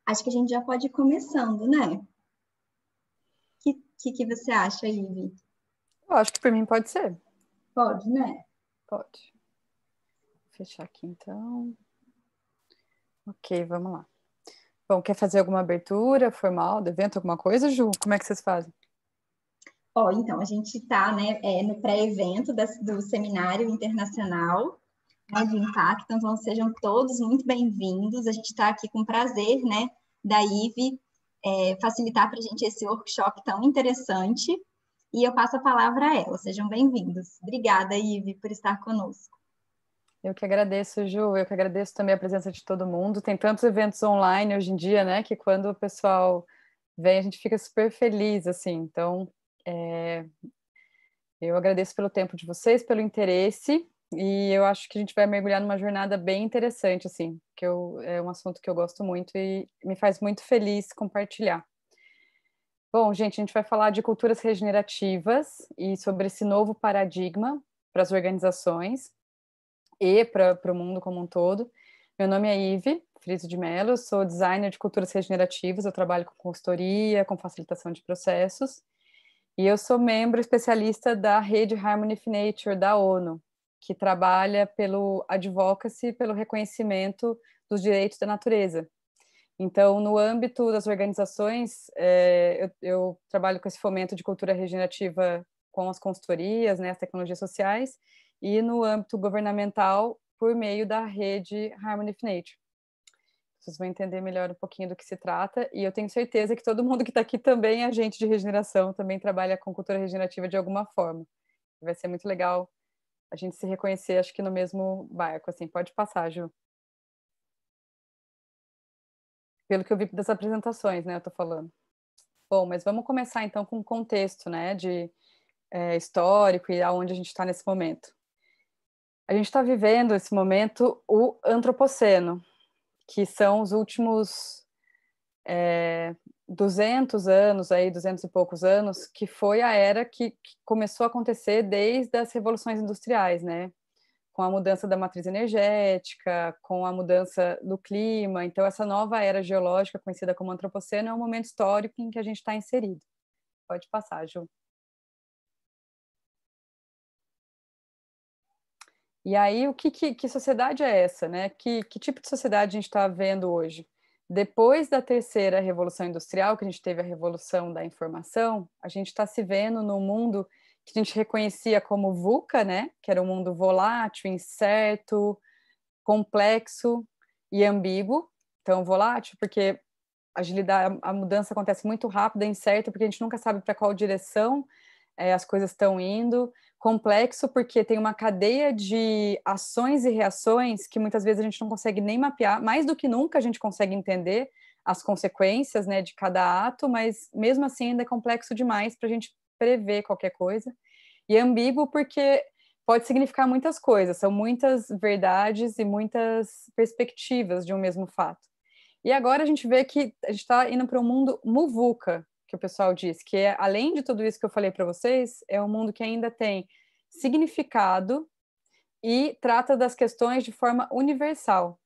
Acho que a gente já pode ir começando, né? O que você acha, Ivi? Eu acho que por mim pode ser. Pode, né? Pode. Vou fechar aqui então. Ok, vamos lá. Bom, quer fazer alguma abertura formal do evento, alguma coisa, Ju? Como é que vocês fazem? Ó, então, a gente está, né, no pré-evento do Seminário Internacional, né, de Impacto, então sejam todos muito bem-vindos. A gente está aqui com prazer, né, da Ive, facilitar para a gente esse workshop tão interessante. E eu passo a palavra a ela. Sejam bem-vindos. Obrigada, Ive, por estar conosco. Eu que agradeço, Ju. Eu que agradeço também a presença de todo mundo. Tem tantos eventos online hoje em dia, né, que quando o pessoal vem, a gente fica super feliz, assim. Então, eu agradeço pelo tempo de vocês, pelo interesse, e eu acho que a gente vai mergulhar numa jornada bem interessante, assim, é um assunto que eu gosto muito e me faz muito feliz compartilhar. Bom, gente, a gente vai falar de culturas regenerativas e sobre esse novo paradigma para as organizações e para o mundo como um todo. Meu nome é Ive Friso de Mello, sou designer de culturas regenerativas, eu trabalho com consultoria, com facilitação de processos, e eu sou membro especialista da rede Harmony of Nature da ONU, que trabalha pelo advocacy, pelo reconhecimento dos direitos da natureza. Então, no âmbito das organizações, eu trabalho com esse fomento de cultura regenerativa com as consultorias, né, as tecnologias sociais, e no âmbito governamental, por meio da rede Harmony of Nature. Vocês vão entender melhor um pouquinho do que se trata, e eu tenho certeza que todo mundo que está aqui também é agente de regeneração, também trabalha com cultura regenerativa de alguma forma. Vai ser muito legal a gente se reconhecer, acho que no mesmo barco, assim. Pode passar, Ju. Pelo que eu vi das apresentações, né, eu tô falando. Bom, mas vamos começar então com o contexto, né, de histórico e aonde a gente está nesse momento. A gente está vivendo esse momento o antropoceno, que são os últimos 200 anos, aí, 200 e poucos anos, que foi a era que começou a acontecer desde as revoluções industriais, né? Com a mudança da matriz energética, com a mudança do clima. Então, essa nova era geológica, conhecida como antropoceno, é um momento histórico em que a gente está inserido. Pode passar, Ju. E aí, que sociedade é essa, né? Que tipo de sociedade a gente está vendo hoje? Depois da terceira revolução industrial, que a gente teve a revolução da informação, a gente está se vendo num mundo que a gente reconhecia como VUCA, né? Que era um mundo volátil, incerto, complexo e ambíguo. Então, volátil, porque agilidade, a mudança acontece muito rápida, incerto, porque a gente nunca sabe para qual direção as coisas estão indo. Complexo, porque tem uma cadeia de ações e reações que muitas vezes a gente não consegue nem mapear. Mais do que nunca a gente consegue entender as consequências, né, de cada ato, mas mesmo assim ainda é complexo demais para a gente prever qualquer coisa. E é ambíguo porque pode significar muitas coisas, são muitas verdades e muitas perspectivas de um mesmo fato. E agora a gente vê que a gente está indo para um mundo muvuca, que o pessoal diz, que é, além de tudo isso que eu falei para vocês, é um mundo que ainda tem significado e trata das questões de forma universal.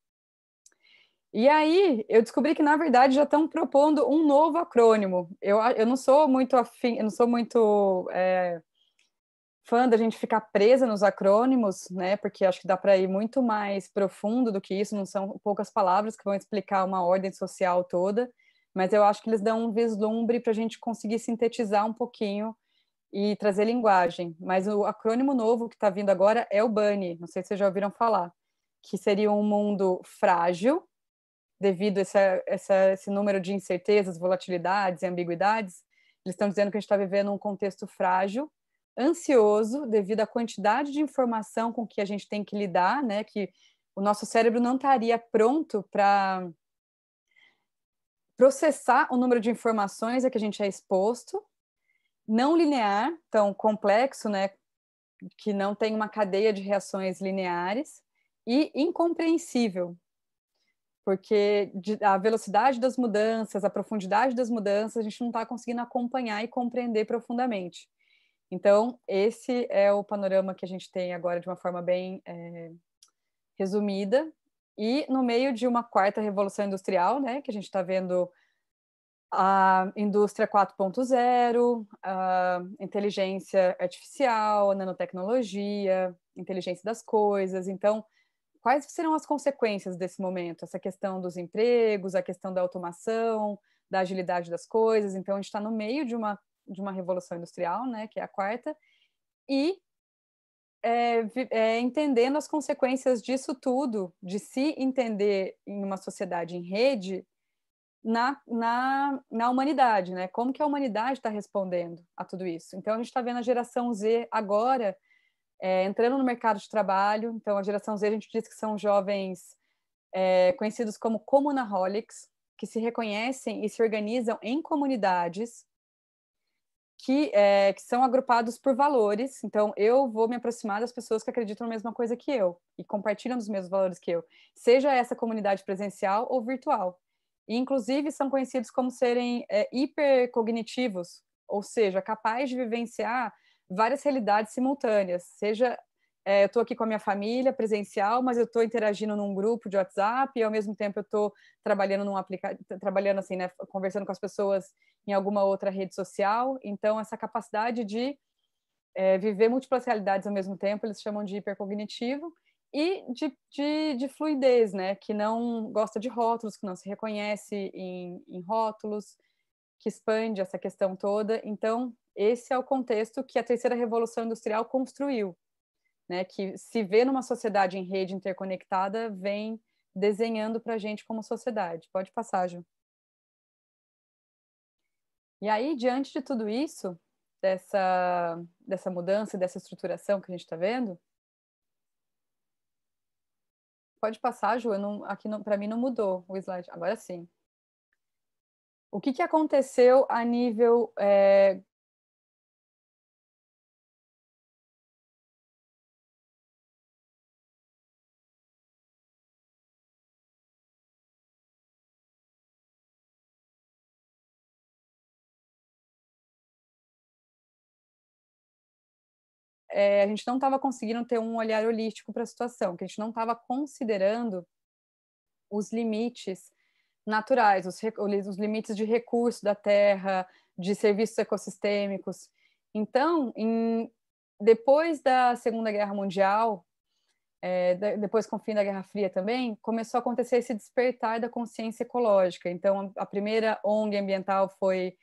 E aí, eu descobri que, na verdade, já estão propondo um novo acrônimo. Eu não sou muito afim, eu não sou muito fã da gente ficar presa nos acrônimos, né? Porque acho que dá para ir muito mais profundo do que isso, não são poucas palavras que vão explicar uma ordem social toda, mas eu acho que eles dão um vislumbre para a gente conseguir sintetizar um pouquinho e trazer linguagem. Mas o acrônimo novo que está vindo agora é o BUNny, não sei se vocês já ouviram falar, que seria um mundo frágil, devido a esse número de incertezas, volatilidades e ambiguidades. Eles estão dizendo que a gente está vivendo um contexto frágil, ansioso, devido à quantidade de informação com que a gente tem que lidar, né? Que o nosso cérebro não estaria pronto para processar o número de informações a que a gente é exposto, não linear, tão complexo, né? Que não tem uma cadeia de reações lineares, e incompreensível, porque a velocidade das mudanças, a profundidade das mudanças, a gente não está conseguindo acompanhar e compreender profundamente. Então, esse é o panorama que a gente tem agora de uma forma bem resumida, E no meio de uma quarta revolução industrial, né, que a gente está vendo a indústria 4.0, a inteligência artificial, a nanotecnologia, inteligência das coisas. Então, quais serão as consequências desse momento? Essa questão dos empregos, a questão da automação, da agilidade das coisas. Então, a gente está no meio de uma revolução industrial, né, que é a quarta, e entendendo as consequências disso tudo, de se entender em uma sociedade em rede, na humanidade, né? Como que a humanidade está respondendo a tudo isso? Então, a gente está vendo a geração Z agora entrando no mercado de trabalho. Então, a geração Z, a gente diz que são jovens conhecidos como communaholics, que se reconhecem e se organizam em comunidades que são agrupados por valores. Então, eu vou me aproximar das pessoas que acreditam na mesma coisa que eu e compartilham dos mesmos valores que eu, seja essa comunidade presencial ou virtual. E, inclusive, são conhecidos como serem hipercognitivos, ou seja, capazes de vivenciar várias realidades simultâneas, seja eu estou aqui com a minha família presencial, mas eu estou interagindo num grupo de WhatsApp e ao mesmo tempo eu estou trabalhando num aplicativo, trabalhando assim, né, conversando com as pessoas em alguma outra rede social. Então, essa capacidade de viver múltiplas realidades ao mesmo tempo, eles chamam de hipercognitivo, e de fluidez, né, que não gosta de rótulos, que não se reconhece em rótulos, que expande essa questão toda. Então, esse é o contexto que a terceira revolução industrial construiu, né, que se vê numa sociedade em rede interconectada, vem desenhando para a gente como sociedade. Pode passar, Ju. E aí, diante de tudo isso, dessa mudança, dessa estruturação que a gente está vendo, pode passar, Ju, aqui para mim não mudou o slide, agora sim. O que aconteceu a nível a gente não estava conseguindo ter um olhar holístico para a situação, que a gente não estava considerando os limites naturais, os limites de recurso da terra, de serviços ecossistêmicos. Então, depois da Segunda Guerra Mundial, depois com o fim da Guerra Fria também, começou a acontecer esse despertar da consciência ecológica. Então, a primeira ONG ambiental foi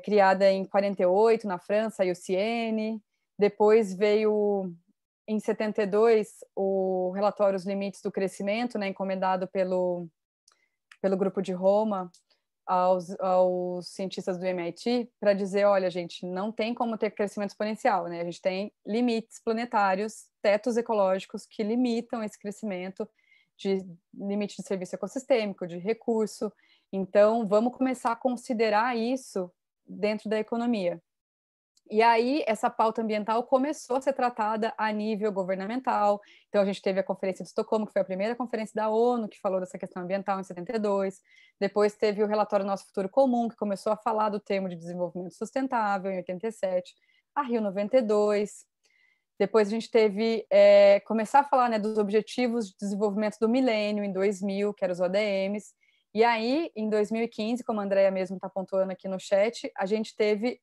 criada em 48, na França, a IUCN. Depois veio, em 72, o relatório Os Limites do Crescimento, né, encomendado pelo grupo de Roma aos cientistas do MIT, para dizer, olha, gente, não tem como ter crescimento exponencial, né? A gente tem limites planetários, tetos ecológicos que limitam esse crescimento, de limite de serviço ecossistêmico, de recurso. Então, vamos começar a considerar isso dentro da economia. E aí, essa pauta ambiental começou a ser tratada a nível governamental. Então, a gente teve a Conferência de Estocolmo, que foi a primeira conferência da ONU que falou dessa questão ambiental em 72. Depois teve o relatório Nosso Futuro Comum, que começou a falar do termo de desenvolvimento sustentável em 87. A Rio 92. Depois a gente teve começar a falar, né, dos Objetivos de Desenvolvimento do Milênio em 2000, que eram os ODMs. E aí, em 2015, como a Andrea mesmo está pontuando aqui no chat, a gente teve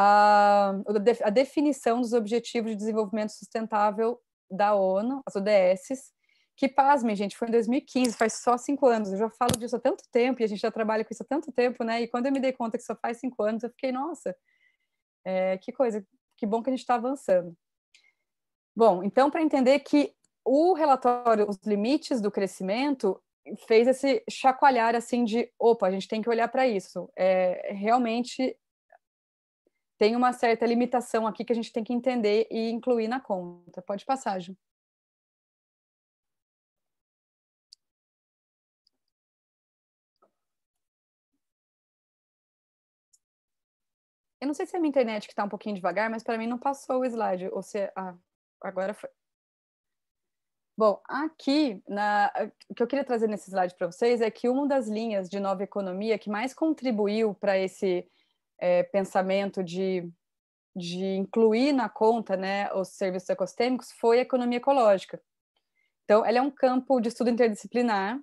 a definição dos Objetivos de Desenvolvimento Sustentável da ONU, as ODSs, que, pasmem, gente, foi em 2015, faz só 5 anos. Eu já falo disso há tanto tempo e a gente já trabalha com isso há tanto tempo, né? E quando eu me dei conta que só faz 5 anos, eu fiquei, nossa, que coisa, que bom que a gente está avançando. Bom, então, para entender que o relatório Os Limites do Crescimento fez esse chacoalhar, assim, de, opa, a gente tem que olhar para isso. Realmente tem uma certa limitação aqui que a gente tem que entender e incluir na conta. Pode passar, Ju. Eu não sei se é a minha internet que está um pouquinho devagar, mas para mim não passou o slide. Ou se... agora foi. Bom, aqui, o que eu queria trazer nesse slide para vocês é que uma das linhas de nova economia que mais contribuiu para esse pensamento de incluir na conta, né, os serviços ecossistêmicos foi a economia ecológica. Então, ela é um campo de estudo interdisciplinar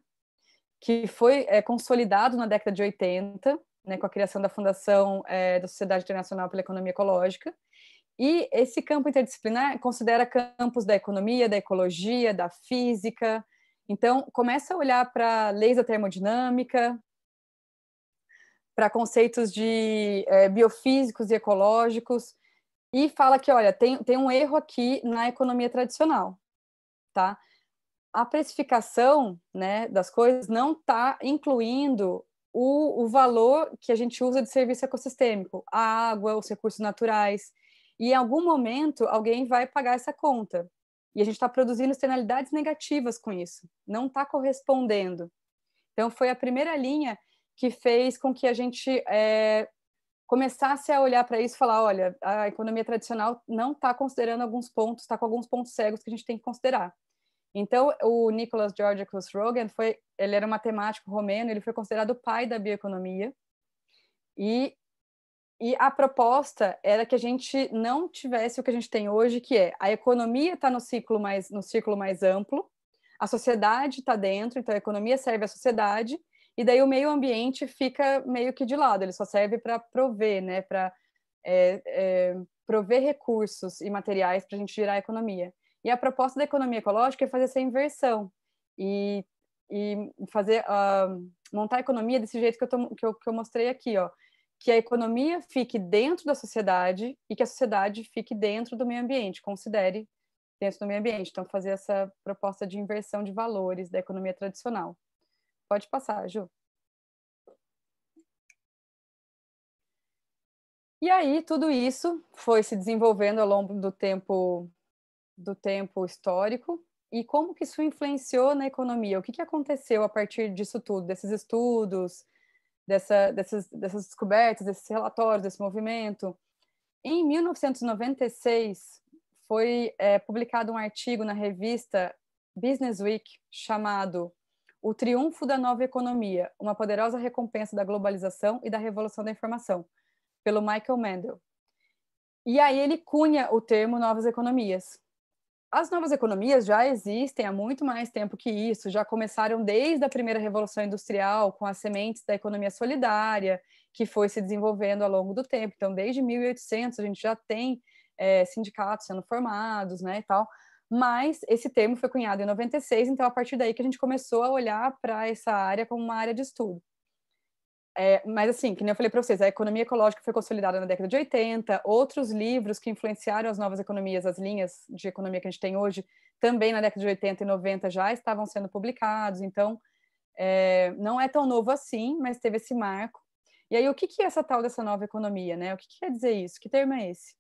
que foi consolidado na década de 80, né, com a criação da Fundação da Sociedade Internacional pela Economia Ecológica. E esse campo interdisciplinar considera campos da economia, da ecologia, da física. Então, começa a olhar para leis da termodinâmica, para conceitos de biofísicos e ecológicos, e fala que, olha, tem um erro aqui na economia tradicional, tá? A precificação, né, das coisas não está incluindo o valor que a gente usa de serviço ecossistêmico, a água, os recursos naturais, e em algum momento alguém vai pagar essa conta. E a gente está produzindo externalidades negativas com isso, não está correspondendo. Então, foi a primeira linha que fez com que a gente começasse a olhar para isso e falar, olha, a economia tradicional não está considerando alguns pontos, está com alguns pontos cegos que a gente tem que considerar. Então, o Nicholas Georgios Rogan ele era um matemático romeno, ele foi considerado o pai da bioeconomia, e a proposta era que a gente não tivesse o que a gente tem hoje, que é a economia está no círculo mais amplo, a sociedade está dentro, então a economia serve à sociedade, e daí o meio ambiente fica meio que de lado, ele só serve para prover, né, para prover recursos e materiais para a gente girar a economia. E a proposta da economia ecológica é fazer essa inversão e fazer montar a economia desse jeito que eu mostrei aqui, ó, que a economia fique dentro da sociedade e que a sociedade fique dentro do meio ambiente, considere dentro do meio ambiente. Então, fazer essa proposta de inversão de valores da economia tradicional. Pode passar, Ju. E aí, tudo isso foi se desenvolvendo ao longo do tempo histórico, e como que isso influenciou na economia? O que aconteceu a partir disso tudo, desses estudos, dessas descobertas, desses relatórios, desse movimento? Em 1996, foi publicado um artigo na revista Business Week chamado O Triunfo da Nova Economia, uma poderosa recompensa da globalização e da revolução da informação, pelo Michael Mendel. E aí ele cunha o termo novas economias. As novas economias já existem há muito mais tempo que isso, já começaram desde a primeira Revolução Industrial, com as sementes da economia solidária, que foi se desenvolvendo ao longo do tempo. Então, desde 1800, a gente já tem sindicatos sendo formados, né, e tal. Mas esse termo foi cunhado em 96, então, a partir daí que a gente começou a olhar para essa área como uma área de estudo. Mas assim, que nem eu falei para vocês, a economia ecológica foi consolidada na década de 80, outros livros que influenciaram as novas economias, as linhas de economia que a gente tem hoje, também na década de 80 e 90 já estavam sendo publicados, então não é tão novo assim, mas teve esse marco. E aí, o que é essa tal dessa nova economia, né? O que quer dizer isso? Que termo é esse?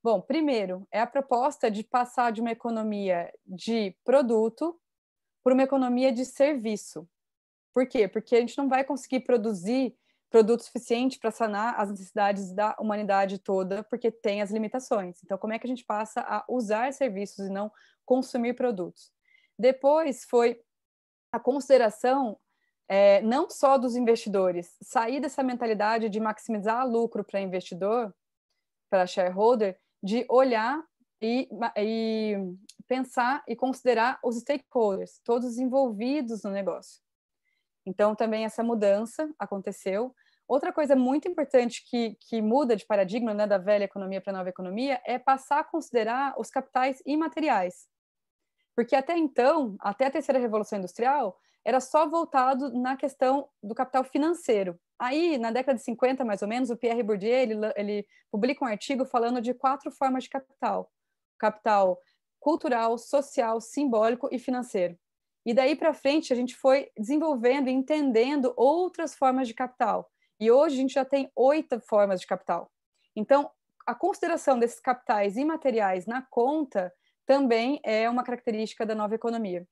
Bom, primeiro, é a proposta de passar de uma economia de produto para uma economia de serviço. Por quê? Porque a gente não vai conseguir produzir produto suficiente para sanar as necessidades da humanidade toda, porque tem as limitações. Então, como é que a gente passa a usar serviços e não consumir produtos? Depois foi a consideração não só dos investidores, sair dessa mentalidade de maximizar lucro para investidor, para shareholder, de olhar e pensar e considerar os stakeholders, todos envolvidos no negócio. Então, também essa mudança aconteceu. Outra coisa muito importante que muda de paradigma, né, da velha economia para a nova economia, é passar a considerar os capitais imateriais. Porque até então, até a terceira revolução industrial, era só voltado na questão do capital financeiro. Aí, na década de 50, mais ou menos, o Pierre Bourdieu ele publica um artigo falando de 4 formas de capital. Capital cultural, social, simbólico e financeiro. E daí para frente a gente foi desenvolvendo e entendendo outras formas de capital. E hoje a gente já tem 8 formas de capital. Então, a consideração desses capitais imateriais na conta também é uma característica da nova economia.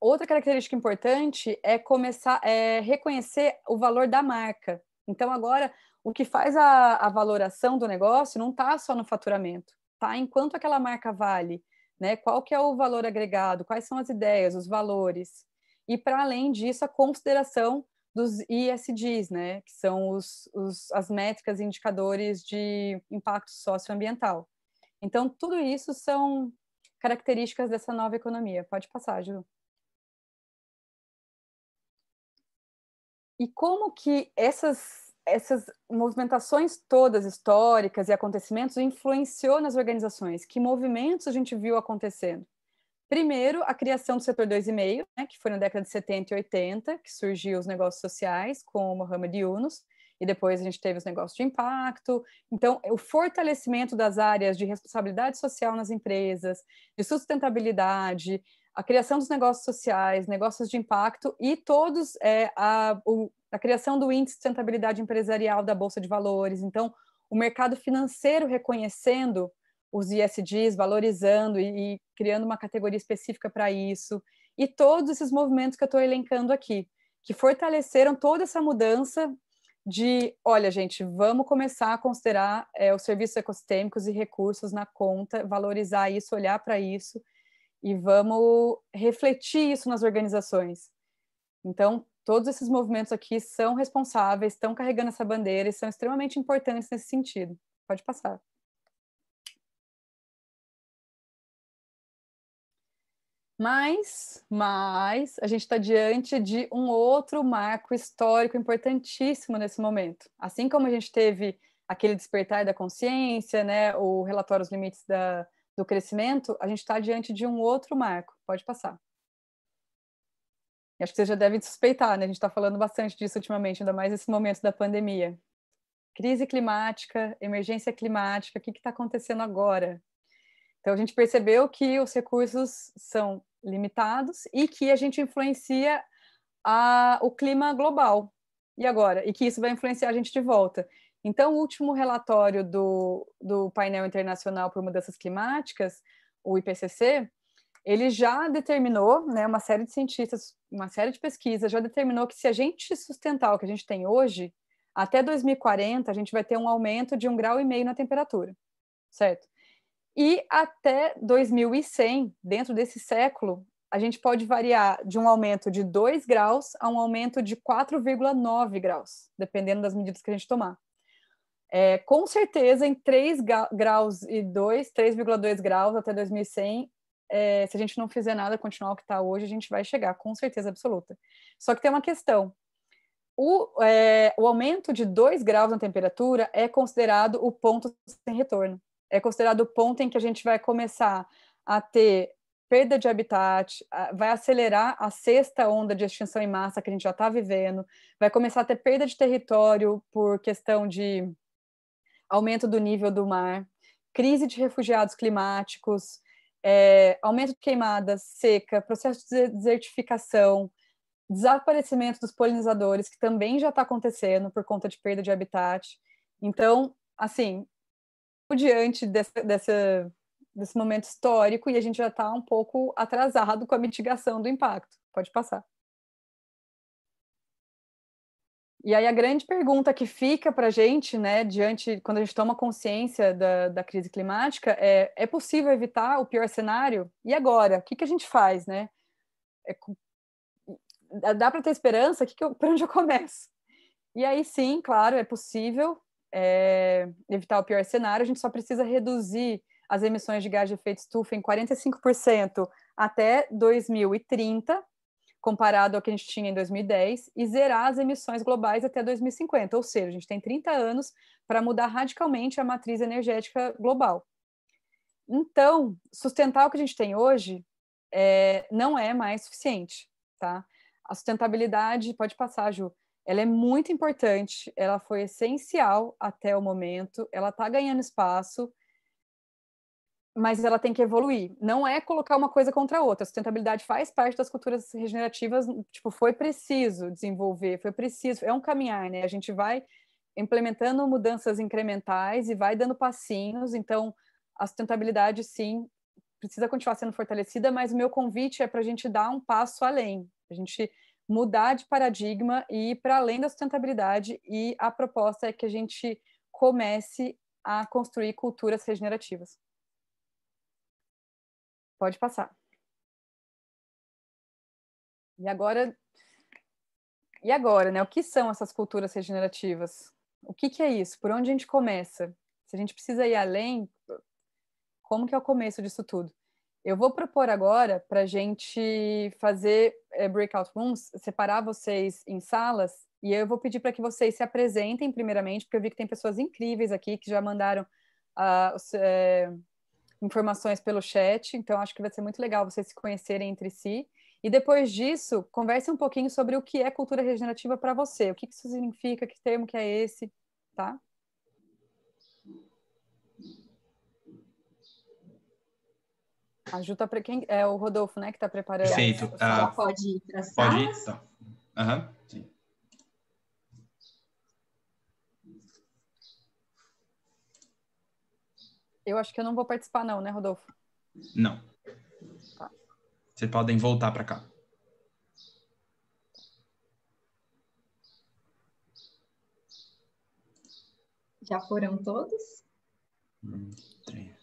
Outra característica importante é começar a reconhecer o valor da marca. Então, agora, o que faz a valoração do negócio não está só no faturamento, tá? Em quanto aquela marca vale, né? Qual que é o valor agregado, quais são as ideias, os valores. E, para além disso, a consideração dos ESGs, né? Que são as métricas e indicadores de impacto socioambiental. Então, tudo isso são características dessa nova economia. Pode passar, Ju. E como que essas movimentações todas históricas e acontecimentos influenciou nas organizações? Que movimentos a gente viu acontecendo? Primeiro, a criação do setor 2,5, né, que foi na década de 70 e 80, que surgiu os negócios sociais com o Muhammad Yunus, e depois a gente teve os negócios de impacto. Então, o fortalecimento das áreas de responsabilidade social nas empresas, de sustentabilidade, a criação dos negócios sociais, negócios de impacto e todos a criação do índice de sustentabilidade empresarial da Bolsa de Valores. Então, o mercado financeiro reconhecendo os ESGs, valorizando e criando uma categoria específica para isso, e todos esses movimentos que eu estou elencando aqui, que fortaleceram toda essa mudança de, olha, gente, vamos começar a considerar os serviços ecossistêmicos e recursos na conta, valorizar isso, olhar para isso, e vamos refletir isso nas organizações. Então, todos esses movimentos aqui são responsáveis, estão carregando essa bandeira e são extremamente importantes nesse sentido. Pode passar. Mas a gente está diante de um outro marco histórico importantíssimo nesse momento. Assim como a gente teve aquele despertar da consciência, né, o relatório Os Limites do Crescimento, a gente está diante de um outro marco. Pode passar. Acho que vocês já devem suspeitar, né? A gente está falando bastante disso ultimamente, ainda mais nesse momento da pandemia. Crise climática, emergência climática, o que está acontecendo agora? Então, a gente percebeu que os recursos são limitados e que a gente influencia o clima global. E agora? E que isso vai influenciar a gente de volta. Então, o último relatório do Painel Internacional por Mudanças Climáticas, o IPCC, ele já determinou, né, uma série de cientistas, uma série de pesquisas, já determinou que se a gente sustentar o que a gente tem hoje, até 2040, a gente vai ter um aumento de 1,5 graus na temperatura, certo? E até 2100, dentro desse século, a gente pode variar de um aumento de 2 graus a um aumento de 4,9 graus, dependendo das medidas que a gente tomar. Com certeza, em 3,2 graus até 2100, se a gente não fizer nada, continuar o que está hoje, a gente vai chegar, com certeza absoluta. Só que tem uma questão. O aumento de 2 graus na temperatura é considerado o ponto sem retorno. É considerado o ponto em que a gente vai começar a ter perda de habitat, vai acelerar a sexta onda de extinção em massa que a gente já está vivendo, vai começar a ter perda de território por questão de aumento do nível do mar, crise de refugiados climáticos, aumento de queimadas, seca, processo de desertificação, desaparecimento dos polinizadores, que também já está acontecendo por conta de perda de habitat. Então, assim, diante desse momento histórico, e a gente já está um pouco atrasado com a mitigação do impacto. Pode passar. E aí a grande pergunta que fica para a gente, né, quando a gente toma consciência da crise climática, é possível evitar o pior cenário? E agora? O que a gente faz, né? Dá para ter esperança? Por onde eu começo? E aí sim, claro, é possível evitar o pior cenário, a gente só precisa reduzir as emissões de gás de efeito estufa em 45% até 2030, comparado ao que a gente tinha em 2010, e zerar as emissões globais até 2050, ou seja, a gente tem 30 anos para mudar radicalmente a matriz energética global. Então, sustentar o que a gente tem hoje não é mais suficiente, tá? A sustentabilidade, pode passar, Ju, ela é muito importante, ela foi essencial até o momento, ela está ganhando espaço, mas ela tem que evoluir. Não é colocar uma coisa contra a outra. A sustentabilidade faz parte das culturas regenerativas, tipo, foi preciso desenvolver, foi preciso, é um caminhar, né? A gente vai implementando mudanças incrementais e vai dando passinhos, então a sustentabilidade, sim, precisa continuar sendo fortalecida, mas o meu convite é para a gente dar um passo além, a gente mudar de paradigma e ir para além da sustentabilidade, e a proposta é que a gente comece a construir culturas regenerativas. Pode passar. E agora, né? O que são essas culturas regenerativas? O que é isso? Por onde a gente começa? Se a gente precisa ir além, como que é o começo disso tudo? Eu vou propor agora para a gente fazer breakout rooms, separar vocês em salas, e eu vou pedir para que vocês se apresentem primeiramente, porque eu vi que tem pessoas incríveis aqui que já mandaram informações pelo chat, então acho que vai ser muito legal vocês se conhecerem entre si. E depois disso, converse um pouquinho sobre o que é cultura regenerativa para você, o que isso significa, que termo que é esse, tá? A Ju tá quem é o Rodolfo, né, que está preparando. Perfeito. Já pode ir para a sala? Pode ir? Então. Sim. Eu acho que eu não vou participar não, né, Rodolfo? Não. Tá. Vocês podem voltar para cá. Já foram todos? 3.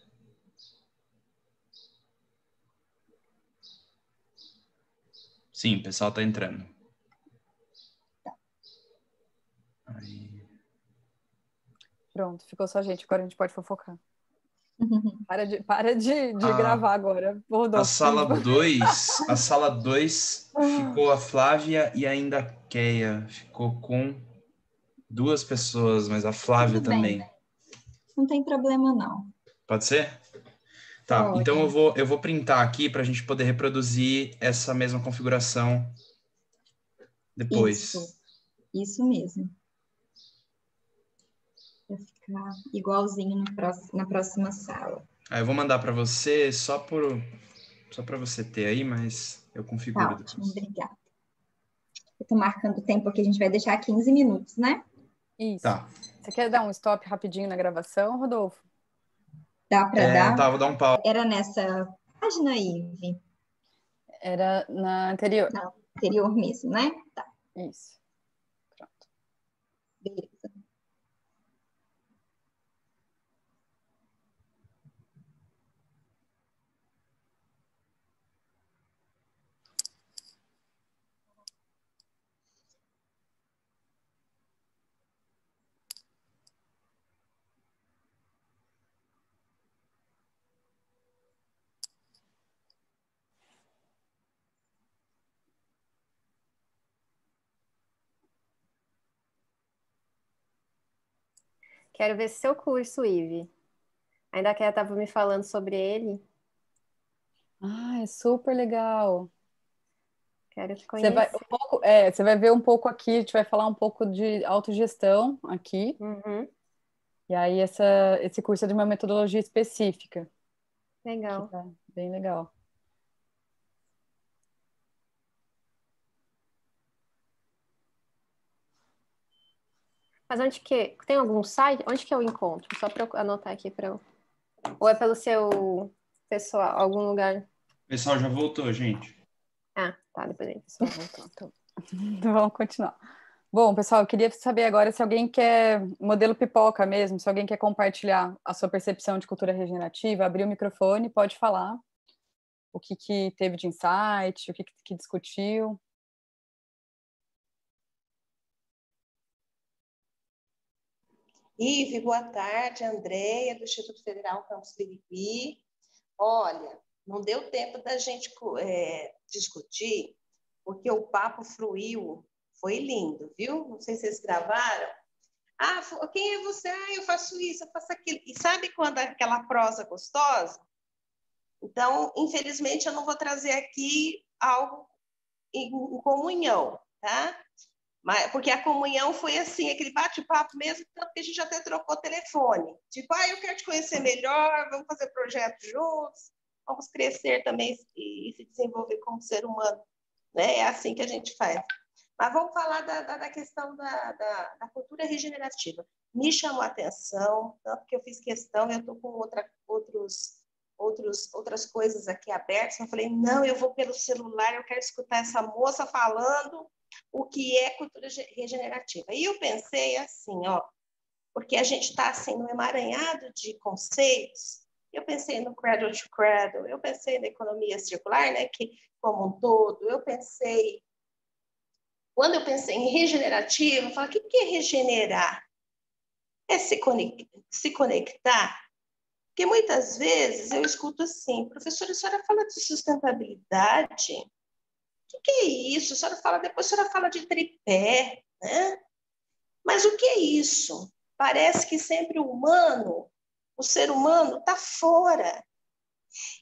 Sim, o pessoal está entrando. Aí. Pronto, ficou só a gente. Agora a gente pode fofocar. Para de gravar agora, Rodolfo. A sala 2 ficou a Flávia e ainda a Keia. Ficou com 2 pessoas, mas a Flávia Tudo bem. também. Não tem problema, não. Pode ser? Tá, Pode. então eu vou printar aqui para a gente poder reproduzir essa mesma configuração depois. Isso mesmo. Vai ficar igualzinho na próxima sala. Eu vou mandar para você só para você ter aí, mas eu configuro Tá, depois. ótimo, obrigada. Eu tô marcando o tempo aqui, a gente vai deixar 15 minutos, né? Isso. Tá. Você quer dar um stop rapidinho na gravação, Rodolfo? Dá para dar? Tá, vou dar um pau. Era nessa página, Ive? Era na anterior. Na anterior mesmo, né? Tá. Isso. Pronto. Beleza. Quero ver seu curso, Ive. Ainda que ela estava me falando sobre ele. É super legal. Quero te conhecer. Você vai ver um pouco aqui, a gente vai falar um pouco de autogestão aqui. Uhum. E aí esse curso é de uma metodologia específica. Legal. Tá bem legal. Mas tem algum site? Onde que eu encontro? Só para eu anotar aqui para eu. Ou é pelo seu pessoal, algum lugar? O pessoal já voltou, gente. Tá, depois aí. Pessoal, voltou, então vamos continuar. Bom, pessoal, eu queria saber agora se alguém quer, modelo pipoca mesmo, se alguém quer compartilhar a sua percepção de cultura regenerativa, abrir o microfone, pode falar o que teve de insight, o que discutiu. Ive, boa tarde, Andréia, do Instituto Federal Campus Birigui. Olha, não deu tempo da gente discutir, porque o papo fluiu, foi lindo, viu? Não sei se vocês gravaram. Quem é você? Eu faço isso, eu faço aquilo. E sabe quando aquela prosa gostosa? Então, infelizmente, eu não vou trazer aqui algo em comunhão, tá? Porque a comunhão foi assim, aquele bate-papo mesmo, tanto que a gente até trocou telefone. Tipo, eu quero te conhecer melhor, vamos fazer projetos juntos, vamos crescer também e se desenvolver como ser humano. Né? É assim que a gente faz. Mas vamos falar da questão da cultura regenerativa. Me chamou a atenção, tanto que eu fiz questão, eu estou com outras coisas aqui abertas. Eu falei, não, eu vou pelo celular, eu quero escutar essa moça falando o que é cultura regenerativa. E eu pensei assim, porque a gente está assim, no emaranhado de conceitos. Eu pensei no cradle to cradle, eu pensei na economia circular, né, que como um todo, quando eu pensei em regenerativo, eu falei, o que é regenerar? É se conectar? Porque muitas vezes eu escuto assim, professora, a senhora fala de sustentabilidade? O que é isso? A senhora fala, depois a senhora fala de tripé, né? Mas o que é isso? Parece que sempre o ser humano está fora.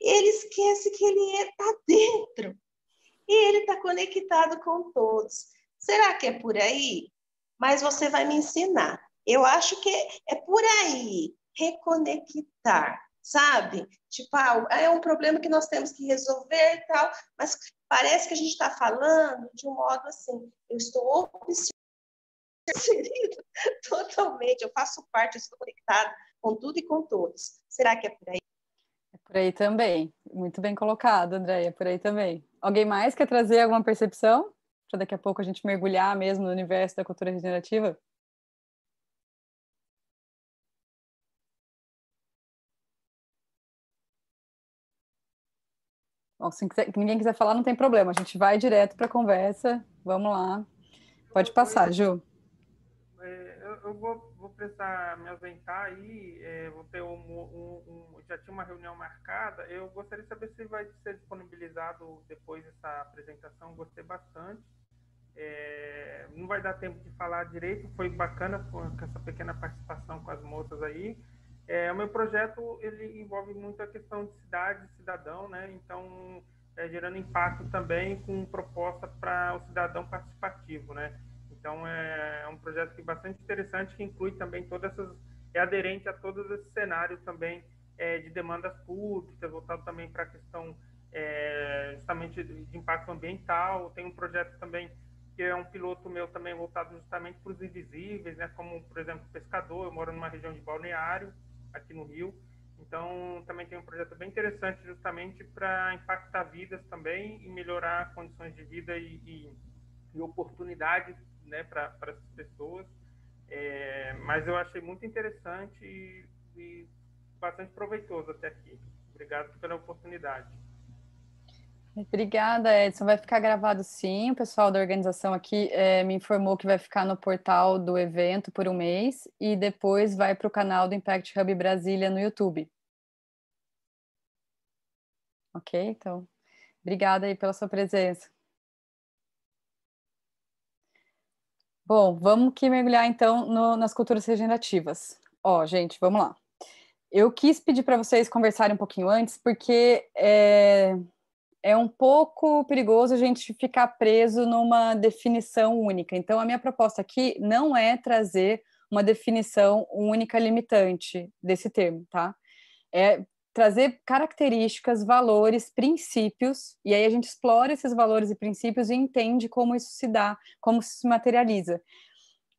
Ele esquece que ele está dentro. E ele está conectado com todos. Será que é por aí? Mas você vai me ensinar. Eu acho que é por aí, reconectar, sabe? Tipo, é um problema que nós temos que resolver e tal, mas parece que a gente está falando de um modo assim, eu estou observando totalmente, eu faço parte, eu estou conectada com tudo e com todos. Será que é por aí? É por aí também. Muito bem colocado, Andréia, é por aí também. Alguém mais quer trazer alguma percepção? Para daqui a pouco a gente mergulhar mesmo no universo da cultura regenerativa? Bom, se ninguém quiser falar, não tem problema. A gente vai direto para a conversa. Vamos lá. Pode passar, Ju. Eu vou precisar me ausentar aí, vou ter já tinha uma reunião marcada. Eu gostaria de saber se vai ser disponibilizado depois dessa apresentação. Gostei bastante. Não vai dar tempo de falar direito, foi bacana com essa pequena participação com as moças aí. O meu projeto ele envolve muito a questão de cidade, cidadão, né? Então, gerando impacto também com proposta para o cidadão participativo, né? Então, é um projeto que é bastante interessante, que inclui também todas essas, é aderente a todos esses cenários também de demandas públicas, voltado também para a questão justamente de impacto ambiental. Tem um projeto também que é um piloto meu também voltado justamente para os invisíveis, né? Como, por exemplo, pescador. Eu moro numa região de balneário, aqui no Rio. Então, também tem um projeto bem interessante justamente para impactar vidas também e melhorar condições de vida e oportunidades, né, para essas pessoas. Mas eu achei muito interessante e bastante proveitoso até aqui. Obrigado pela oportunidade. Obrigada, Edson. Vai ficar gravado sim. O pessoal da organização aqui me informou que vai ficar no portal do evento por um mês e depois vai para o canal do Impact Hub Brasília no YouTube. Ok? Então, obrigada aí pela sua presença. Bom, vamos que mergulhar então nas culturas regenerativas. Ó, gente, vamos lá. Eu quis pedir para vocês conversarem um pouquinho antes, porque é um pouco perigoso a gente ficar preso numa definição única. Então, a minha proposta aqui não é trazer uma definição única limitante desse termo, tá? É trazer características, valores, princípios, e aí a gente explora esses valores e princípios e entende como isso se dá, como isso se materializa.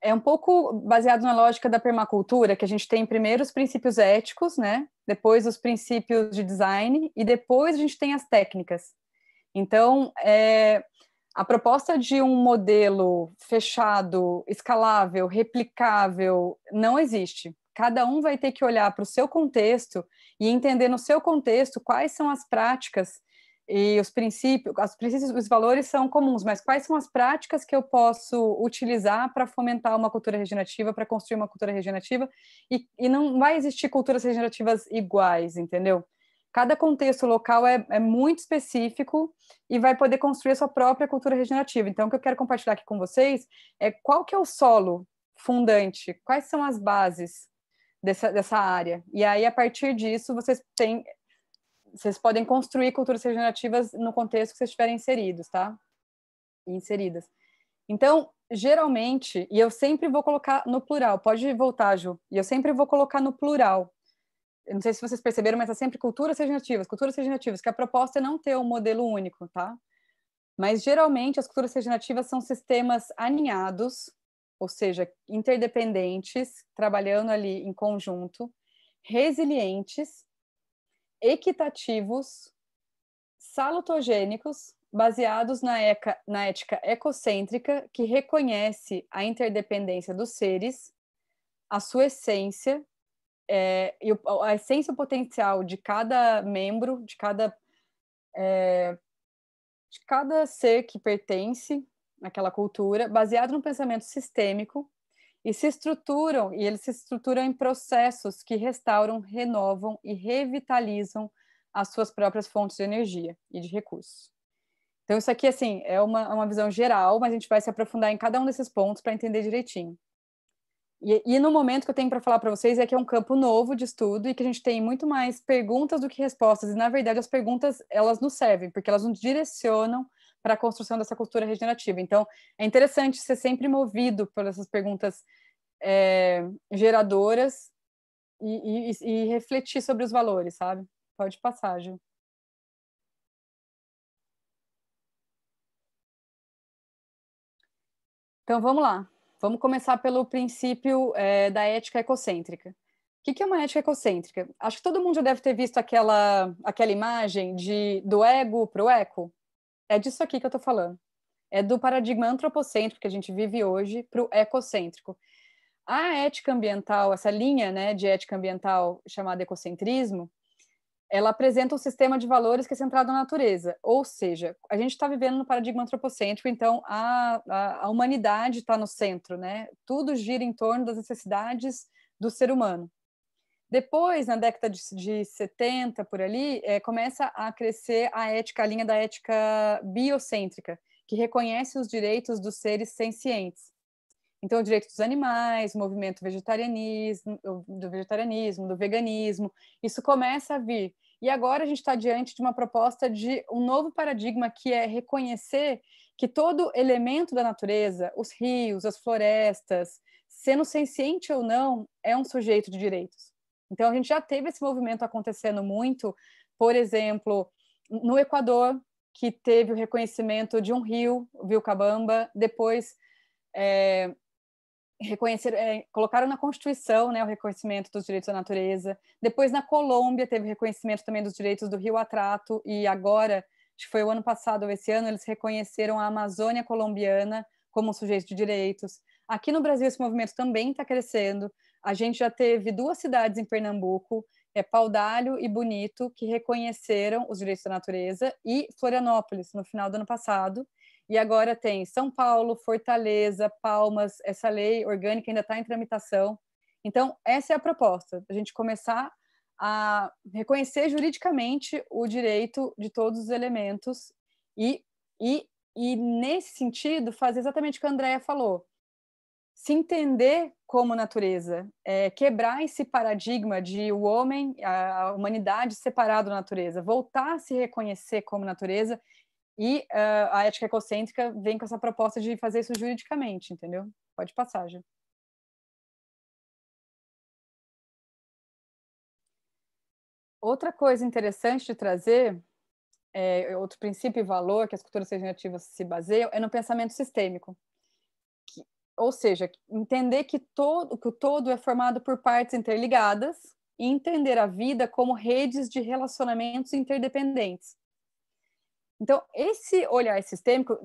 É um pouco baseado na lógica da permacultura, que a gente tem primeiro os princípios éticos, né? Depois os princípios de design, e depois a gente tem as técnicas. Então, a proposta de um modelo fechado, escalável, replicável, não existe. Cada um vai ter que olhar para o seu contexto e entender no seu contexto quais são as práticas e os princípios, os valores são comuns, mas quais são as práticas que eu posso utilizar para fomentar uma cultura regenerativa, para construir uma cultura regenerativa, e não vai existir culturas regenerativas iguais, entendeu? Cada contexto local é muito específico e vai poder construir a sua própria cultura regenerativa. Então, o que eu quero compartilhar aqui com vocês é qual que é o solo fundante, quais são as bases dessa área. E aí, a partir disso, vocês podem construir culturas regenerativas no contexto que vocês estiverem inseridos, tá? Inseridas. Então, geralmente, e eu sempre vou colocar no plural, pode voltar, Ju, e eu sempre vou colocar no plural. Eu não sei se vocês perceberam, mas é sempre culturas regenerativas, que a proposta é não ter um modelo único, tá? Mas, geralmente, as culturas regenerativas são sistemas aninhados, ou seja, interdependentes, trabalhando ali em conjunto, resilientes, equitativos, salutogênicos, baseados na ética ecocêntrica, que reconhece a interdependência dos seres, a sua essência, e a essência potencial de cada membro, de cada ser que pertence àquela cultura, baseado no pensamento sistêmico e eles se estruturam em processos que restauram, renovam e revitalizam as suas próprias fontes de energia e de recursos. Então, isso aqui, assim, é uma visão geral, mas a gente vai se aprofundar em cada um desses pontos para entender direitinho. E no momento que eu tenho para falar para vocês é que é um campo novo de estudo e que a gente tem muito mais perguntas do que respostas. E, na verdade, as perguntas, elas nos servem, porque elas nos direcionam para a construção dessa cultura regenerativa. Então, é interessante ser sempre movido por essas perguntas geradoras e refletir sobre os valores, sabe? Pode passar, Gil. Então, vamos lá. Vamos começar pelo princípio da ética ecocêntrica. O que é uma ética ecocêntrica? Acho que todo mundo já deve ter visto aquela imagem do ego para o eco. É disso aqui que eu estou falando. É do paradigma antropocêntrico que a gente vive hoje para o ecocêntrico. A ética ambiental, essa linha, né, de ética ambiental chamada ecocentrismo, ela apresenta um sistema de valores que é centrado na natureza, ou seja, a gente está vivendo no paradigma antropocêntrico, então a humanidade está no centro, né? Tudo gira em torno das necessidades do ser humano. Depois, na década de 70, por ali, começa a crescer a linha da ética biocêntrica, que reconhece os direitos dos seres sencientes. Então, o direito dos animais, o movimento do vegetarianismo, do veganismo, isso começa a vir. E agora a gente está diante de uma proposta de um novo paradigma, que é reconhecer que todo elemento da natureza, os rios, as florestas, sendo senciente ou não, é um sujeito de direitos. Então, a gente já teve esse movimento acontecendo muito, por exemplo, no Equador, que teve o reconhecimento de um rio, o Vilcabamba, depois colocaram na Constituição, né, o reconhecimento dos direitos da natureza. Depois, na Colômbia, teve reconhecimento também dos direitos do Rio Atrato, e agora, acho que foi o ano passado ou esse ano, eles reconheceram a Amazônia colombiana como um sujeito de direitos. Aqui no Brasil, esse movimento também está crescendo. A gente já teve 2 cidades em Pernambuco, Paudalho e Bonito, que reconheceram os direitos da natureza, e Florianópolis, no final do ano passado. E agora tem São Paulo, Fortaleza, Palmas, essa lei orgânica ainda está em tramitação. Então, essa é a proposta, a gente começar a reconhecer juridicamente o direito de todos os elementos e nesse sentido, fazer exatamente o que a Andrea falou. Se entender como natureza, quebrar esse paradigma de o homem, a humanidade separado da natureza, voltar a se reconhecer como natureza. E a ética ecocêntrica vem com essa proposta de fazer isso juridicamente, entendeu? Pode passar, Gil. Outra coisa interessante de trazer, outro princípio e valor que as culturas regenerativas se baseiam, é no pensamento sistêmico. Ou seja, entender que o todo é formado por partes interligadas e entender a vida como redes de relacionamentos interdependentes. Então, esse olhar sistêmico,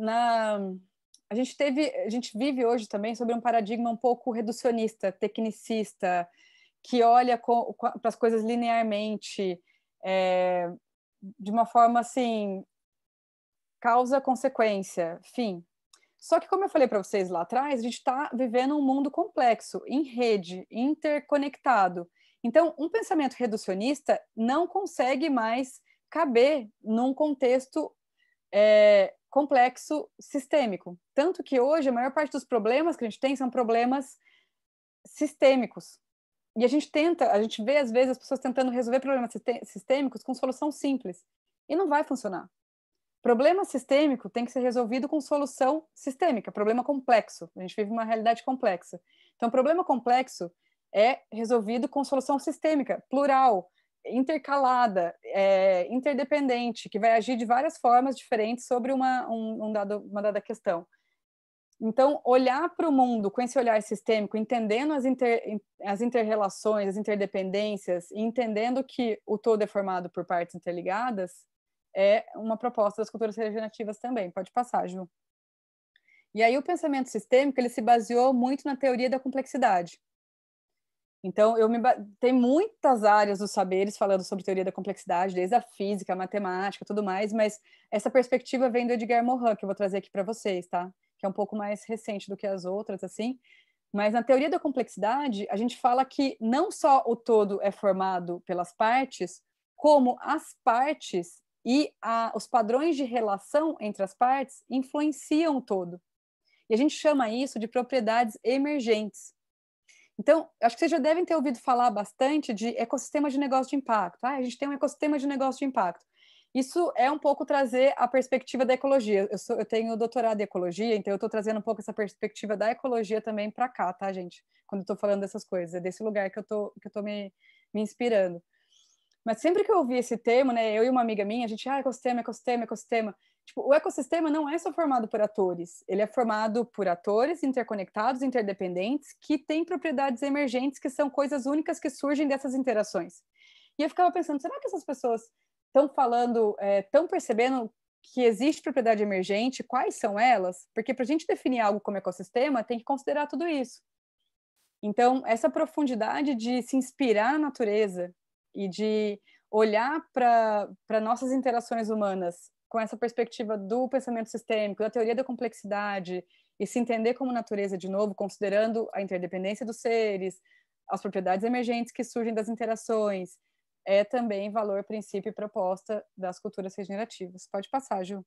a gente vive hoje também sobre um paradigma um pouco reducionista, tecnicista, que olha para as coisas linearmente, de uma forma assim, causa-consequência, fim. Só que, como eu falei para vocês lá atrás, a gente está vivendo um mundo complexo, em rede, interconectado. Então, um pensamento reducionista não consegue mais caber num contexto complexo sistêmico. Tanto que hoje a maior parte dos problemas que a gente tem são problemas sistêmicos. E a gente vê às vezes as pessoas tentando resolver problemas sistêmicos com solução simples. E não vai funcionar. Problema sistêmico tem que ser resolvido com solução sistêmica, problema complexo. A gente vive uma realidade complexa. Então, problema complexo é resolvido com solução sistêmica, plural, intercalada, interdependente, que vai agir de várias formas diferentes sobre uma dada questão. Então, olhar para o mundo com esse olhar sistêmico, entendendo as inter-relações, as interdependências, e entendendo que o todo é formado por partes interligadas, é uma proposta das culturas regenerativas também. Pode passar, Ju. E aí o pensamento sistêmico, ele se baseou muito na teoria da complexidade. Então, tem muitas áreas dos saberes falando sobre teoria da complexidade, desde a física, a matemática, tudo mais, mas essa perspectiva vem do Edgar Morin, que eu vou trazer aqui para vocês, tá? Que é um pouco mais recente do que as outras, assim. Mas na teoria da complexidade, a gente fala que não só o todo é formado pelas partes, como as partes e os padrões de relação entre as partes influenciam o todo. E a gente chama isso de propriedades emergentes. Então, acho que vocês já devem ter ouvido falar bastante de ecossistema de negócio de impacto. A gente tem um ecossistema de negócio de impacto. Isso é um pouco trazer a perspectiva da ecologia. Eu tenho doutorado em ecologia, então eu estou trazendo um pouco essa perspectiva da ecologia também para cá, tá, gente? Quando eu estou falando dessas coisas, é desse lugar que eu tô me inspirando. Mas sempre que eu ouvi esse termo, né, eu e uma amiga minha, a gente, ecossistema, ecossistema, ecossistema. Tipo, o ecossistema não é só formado por atores, ele é formado por atores interconectados, interdependentes, que têm propriedades emergentes, que são coisas únicas que surgem dessas interações. E eu ficava pensando, será que essas pessoas estão falando, estão percebendo que existe propriedade emergente? Quais são elas? Porque para a gente definir algo como ecossistema, tem que considerar tudo isso. Então, essa profundidade de se inspirar na natureza e de olhar para nossas interações humanas com essa perspectiva do pensamento sistêmico, da teoria da complexidade, e se entender como natureza de novo, considerando a interdependência dos seres, as propriedades emergentes que surgem das interações, é também valor, princípio e proposta das culturas regenerativas. Pode passar, Ju.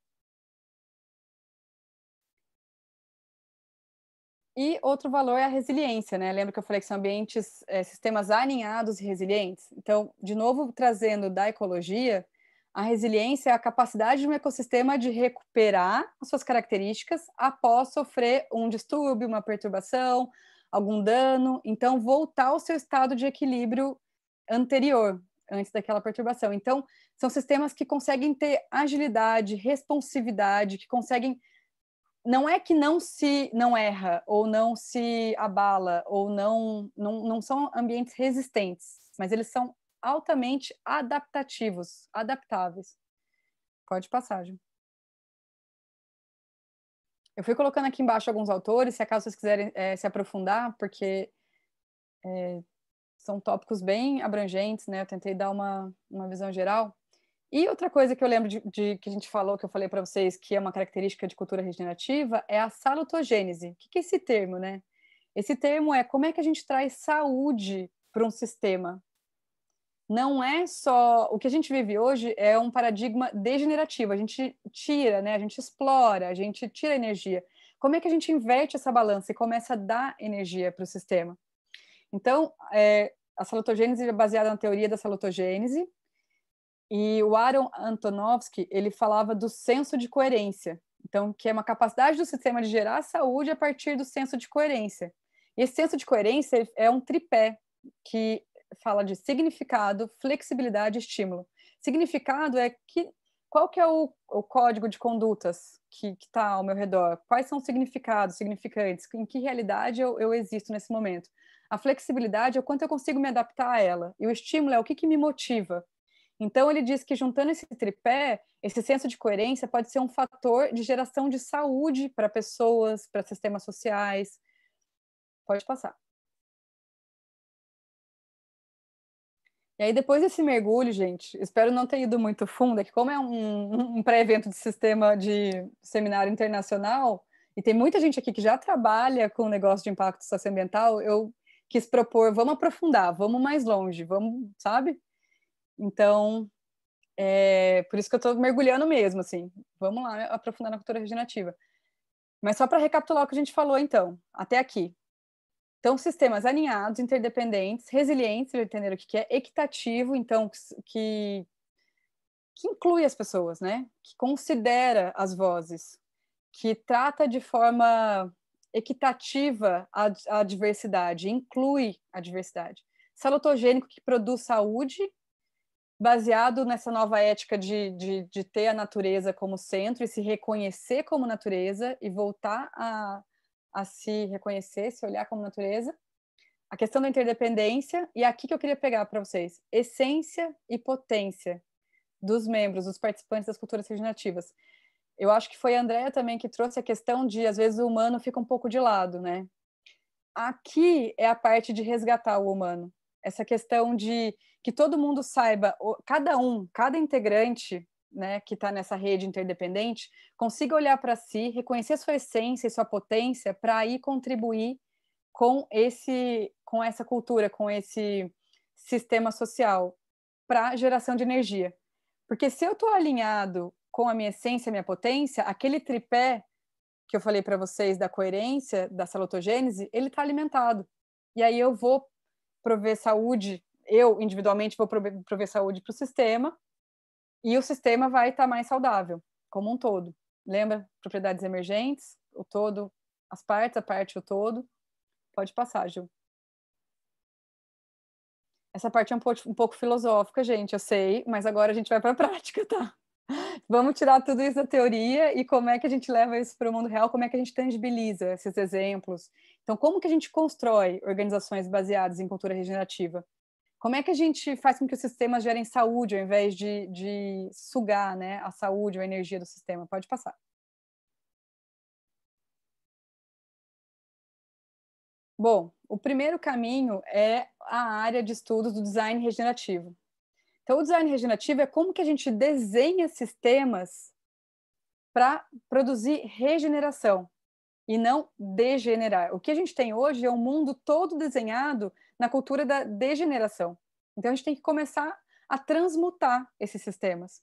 E outro valor é a resiliência, né? Lembra que eu falei que são ambientes, sistemas alinhados e resilientes? Então, de novo, trazendo da ecologia, a resiliência é a capacidade de um ecossistema de recuperar as suas características após sofrer um distúrbio, uma perturbação, algum dano, então voltar ao seu estado de equilíbrio anterior, antes daquela perturbação. Então, são sistemas que conseguem ter agilidade, responsividade, que conseguem... Não é que não erra, ou não se abala, ou não são ambientes resistentes, mas eles são altamente adaptativos, adaptáveis. Pode passar, Ju. Eu fui colocando aqui embaixo alguns autores, se acaso vocês quiserem se aprofundar, porque são tópicos bem abrangentes, né? Eu tentei dar uma visão geral. E outra coisa que eu lembro que a gente falou, que eu falei para vocês, que é uma característica de cultura regenerativa, é a salutogênese. O que é esse termo, né? Esse termo é como é que a gente traz saúde para um sistema. Não é só... O que a gente vive hoje é um paradigma degenerativo. A gente tira, né? A gente explora, a gente tira energia. Como é que a gente inverte essa balança e começa a dar energia para o sistema? Então, a salutogênese é baseada na teoria da salutogênese, e o Aaron Antonovsky, ele falava do senso de coerência. Então, que é uma capacidade do sistema de gerar saúde a partir do senso de coerência. E esse senso de coerência é um tripé que fala de significado, flexibilidade e estímulo. Significado é qual que é o código de condutas que está ao meu redor? Quais são os significados, significantes? Em que realidade eu existo nesse momento? A flexibilidade é o quanto eu consigo me adaptar a ela. E o estímulo é o que me motiva. Então, ele diz que juntando esse tripé, esse senso de coerência pode ser um fator de geração de saúde para pessoas, para sistemas sociais. Pode passar. E aí, depois desse mergulho, gente, espero não ter ido muito fundo, é que como é um pré-evento de sistema de seminário internacional, e tem muita gente aqui que já trabalha com negócio de impacto socioambiental, eu quis propor, vamos aprofundar, vamos mais longe, vamos, sabe? Então, por isso que eu estou mergulhando mesmo, assim. Vamos lá, aprofundar na cultura regenerativa. Mas só para recapitular o que a gente falou, então, até aqui. Então, sistemas alinhados, interdependentes, resilientes, vocês entenderam o que é, equitativo, então, que inclui as pessoas, né? Que considera as vozes, que trata de forma equitativa a diversidade, inclui a diversidade. Salutogênico, que produz saúde, baseado nessa nova ética de ter a natureza como centro e se reconhecer como natureza e voltar a se reconhecer, se olhar como natureza. A questão da interdependência, e aqui que eu queria pegar para vocês, essência e potência dos membros, dos participantes das culturas regenerativas. Eu acho que foi a Andrea também que trouxe a questão de, às vezes, o humano fica um pouco de lado, né? Aqui é a parte de resgatar o humano. Essa questão de que todo mundo saiba, cada integrante, né, que está nessa rede interdependente, consiga olhar para si, reconhecer sua essência e sua potência para aí contribuir com essa cultura, com esse sistema social para geração de energia. Porque se eu estou alinhado com a minha essência, a minha potência, aquele tripé que eu falei para vocês da coerência, da salutogênese, ele está alimentado. E aí eu vou prover saúde, eu individualmente vou prover saúde para o sistema, e o sistema vai estar mais saudável, como um todo. Lembra? Propriedades emergentes, o todo, as partes, a parte, o todo. Pode passar, Gil. Essa parte é um pouco filosófica, gente, eu sei, mas agora a gente vai para a prática, tá? Vamos tirar tudo isso da teoria e como é que a gente leva isso para o mundo real, como é que a gente tangibiliza esses exemplos. Então, como que a gente constrói organizações baseadas em cultura regenerativa? Como é que a gente faz com que os sistemas gerem saúde ao invés de sugar, né, a saúde ou a energia do sistema? Pode passar. Bom, o primeiro caminho é a área de estudos do design regenerativo. Então, o design regenerativo é como que a gente desenha sistemas para produzir regeneração e não degenerar. O que a gente tem hoje é um mundo todo desenhado na cultura da degeneração. Então, a gente tem que começar a transmutar esses sistemas.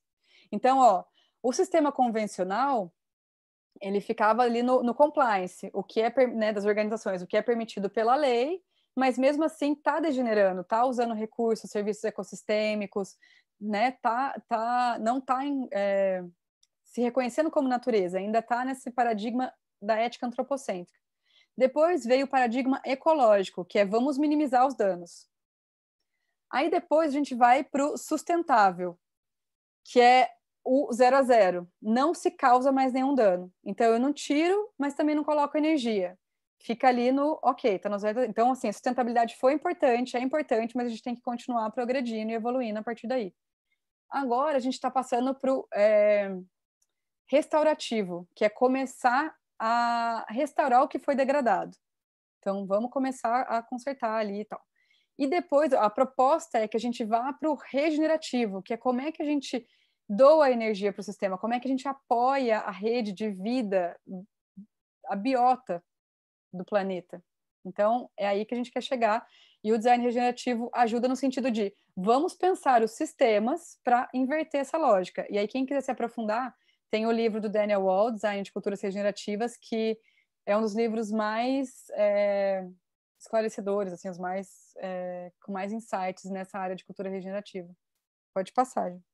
Então, o sistema convencional, ele ficava ali no compliance, o que é, né, das organizações, o que é permitido pela lei, mas mesmo assim está degenerando, está usando recursos, serviços ecossistêmicos, né, não está se reconhecendo como natureza, ainda está nesse paradigma da ética antropocêntrica. Depois veio o paradigma ecológico, que é vamos minimizar os danos. Aí depois a gente vai para o sustentável, que é o 0 a 0. Não se causa mais nenhum dano. Então eu não tiro, mas também não coloco energia. Fica ali no ok, tá no 0 a 0. Então, assim, a sustentabilidade foi importante, é importante, mas a gente tem que continuar progredindo e evoluindo a partir daí. Agora a gente está passando para o restaurativo, que é começar a restaurar o que foi degradado. Então, vamos começar a consertar ali e tal. E depois, a proposta é que a gente vá para o regenerativo, que é como é que a gente doa energia para o sistema, como é que a gente apoia a rede de vida, a biota do planeta. Então, é aí que a gente quer chegar. E o design regenerativo ajuda no sentido de vamos pensar os sistemas para inverter essa lógica. E aí, quem quiser se aprofundar, tem o livro do Daniel Wall, Design de Culturas Regenerativas, que é um dos livros mais esclarecedores, assim, os mais com mais insights nessa área de cultura regenerativa. Pode passar, gente.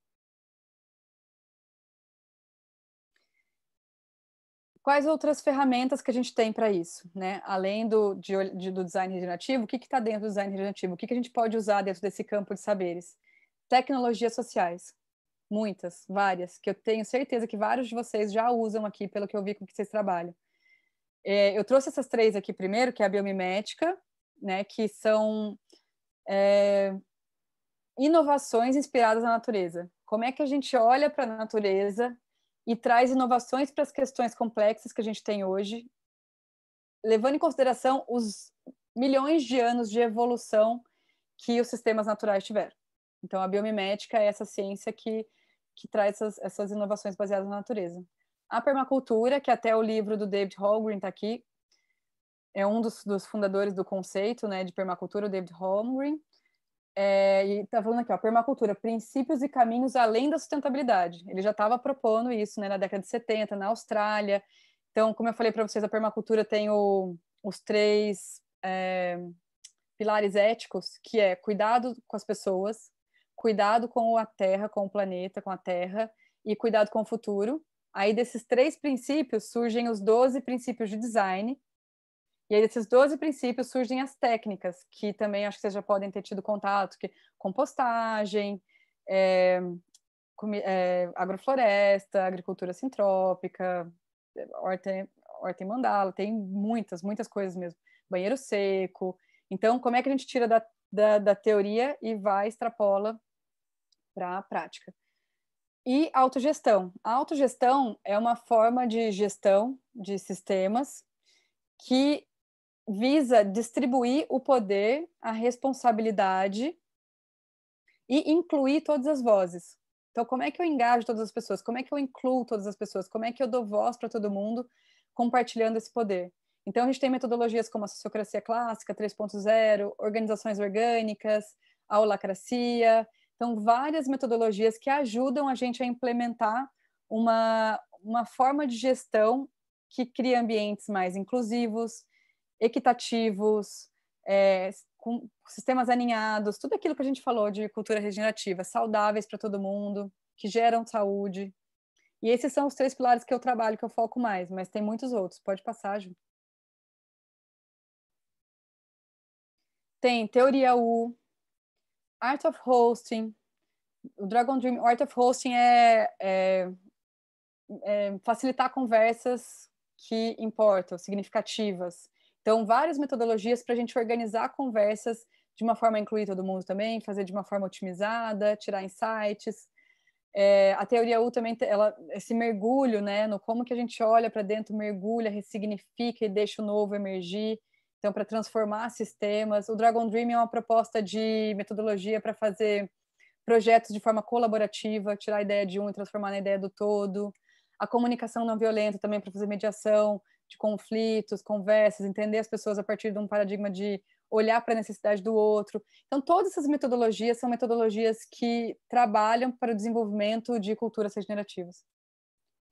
Quais outras ferramentas que a gente tem para isso, né? Além do design regenerativo, o que está dentro do design regenerativo? O que a gente pode usar dentro desse campo de saberes? Tecnologias sociais. Muitas, várias, que eu tenho certeza que vários de vocês já usam aqui, pelo que eu vi com que vocês trabalham. Eu trouxe essas 3 aqui primeiro, que é a biomimética, né, que são inovações inspiradas na natureza. Como é que a gente olha para a natureza e traz inovações para as questões complexas que a gente tem hoje, levando em consideração os milhões de anos de evolução que os sistemas naturais tiveram. Então, a biomimética é essa ciência que traz essas inovações baseadas na natureza. A permacultura, que até o livro do David Holmgren está aqui, é um dos fundadores do conceito, né, de permacultura, o David Holmgren, e está falando aqui, permacultura, princípios e caminhos além da sustentabilidade. Ele já estava propondo isso, né, na década de 70, na Austrália. Então, como eu falei para vocês, a permacultura tem os 3 pilares éticos, que é cuidado com as pessoas, cuidado com a terra, com o planeta, com a terra, e cuidado com o futuro. Aí, desses 3 princípios, surgem os 12 princípios de design, e aí, desses 12 princípios, surgem as técnicas, que também acho que vocês já podem ter tido contato, que compostagem, agrofloresta, agricultura sintrópica, horta em mandala, tem muitas coisas mesmo. Banheiro seco. Então, como é que a gente tira da teoria e extrapola para a prática? E autogestão. A autogestão é uma forma de gestão de sistemas que visa distribuir o poder, a responsabilidade e incluir todas as vozes. Então, como é que eu engajo todas as pessoas? Como é que eu incluo todas as pessoas? Como é que eu dou voz para todo mundo compartilhando esse poder? Então, a gente tem metodologias como a sociocracia clássica, 3.0, organizações orgânicas, a holacracia. Então, várias metodologias que ajudam a gente a implementar uma forma de gestão que cria ambientes mais inclusivos, equitativos, com sistemas alinhados, tudo aquilo que a gente falou de cultura regenerativa, saudáveis para todo mundo, que geram saúde. E esses são os 3 pilares que eu trabalho, que eu foco mais, mas tem muitos outros. Pode passar, Ju. Tem Teoria U, Art of Hosting. O Dragon Dream Art of Hosting é facilitar conversas que importam, significativas. Então, várias metodologias para a gente organizar conversas de uma forma a incluir todo mundo também, fazer de uma forma otimizada, tirar insights. A Teoria U também, esse mergulho, né, no como que a gente olha para dentro, mergulha, ressignifica e deixa o novo emergir. Então, para transformar sistemas. O Dragon Dream é uma proposta de metodologia para fazer projetos de forma colaborativa, tirar a ideia de um e transformar na ideia do todo. A comunicação não violenta também para fazer mediação de conflitos, conversas, entender as pessoas a partir de um paradigma de olhar para a necessidade do outro. Então, todas essas metodologias são metodologias que trabalham para o desenvolvimento de culturas regenerativas.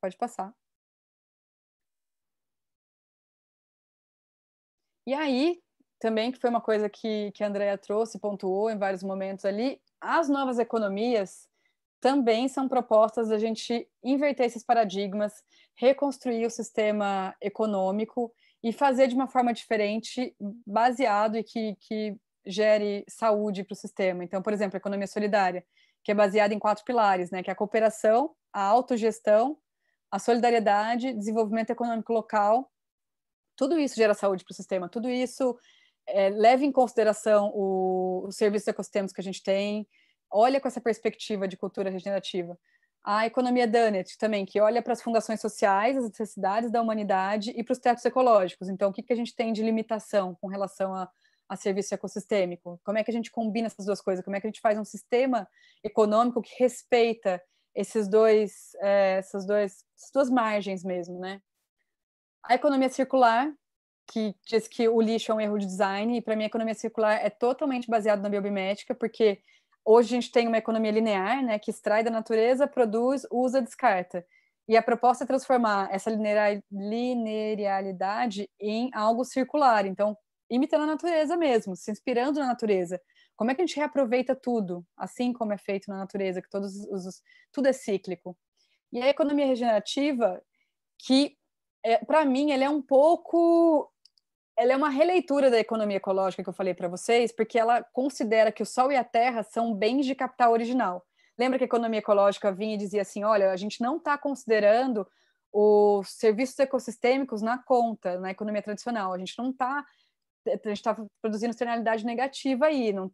Pode passar. E aí, também, que foi uma coisa que a Andrea trouxe, pontuou em vários momentos ali, as novas economias também são propostas da gente inverter esses paradigmas, reconstruir o sistema econômico e fazer de uma forma diferente, baseado e que gere saúde para o sistema. Então, por exemplo, a economia solidária, que é baseada em 4 pilares, né? Que é a cooperação, a autogestão, a solidariedade, desenvolvimento econômico local. Tudo isso gera saúde para o sistema, tudo isso leva em consideração os serviços ecossistêmicos que a gente tem, olha com essa perspectiva de cultura regenerativa. A economia Dunnett também, que olha para as fundações sociais, as necessidades da humanidade e para os tetos ecológicos. Então, o que a gente tem de limitação com relação a serviço ecossistêmico? Como é que a gente combina essas duas coisas? Como é que a gente faz um sistema econômico que respeita essas duas margens mesmo, né? A economia circular, que diz que o lixo é um erro de design, e para mim a economia circular é totalmente baseada na biomimética, porque hoje a gente tem uma economia linear, né, que extrai da natureza, produz, usa, descarta. E a proposta é transformar essa linearidade em algo circular, então imitando a natureza mesmo, se inspirando na natureza. Como é que a gente reaproveita tudo, assim como é feito na natureza, que tudo é cíclico. E a economia regenerativa, que para mim ela é uma releitura da economia ecológica que eu falei para vocês, porque ela considera que o Sol e a Terra são bens de capital original. Lembra que a economia ecológica vinha e dizia assim, olha, a gente não está considerando os serviços ecossistêmicos na conta, na economia tradicional, a gente está produzindo externalidade negativa aí, o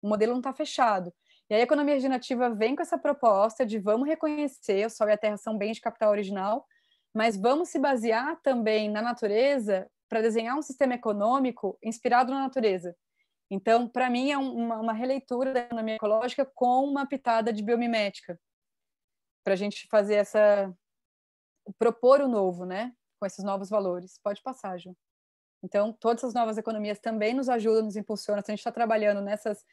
modelo não está fechado. E aí a economia regenerativa vem com essa proposta de vamos reconhecer o Sol e a Terra são bens de capital original, mas vamos se basear também na natureza para desenhar um sistema econômico inspirado na natureza. Então, para mim, é uma releitura da economia ecológica com uma pitada de biomimética, para a gente fazer propor o novo, né? Com esses novos valores. Pode passar, Ju. Então, todas as novas economias também nos ajudam, nos impulsionam. Se a gente está trabalhando nessas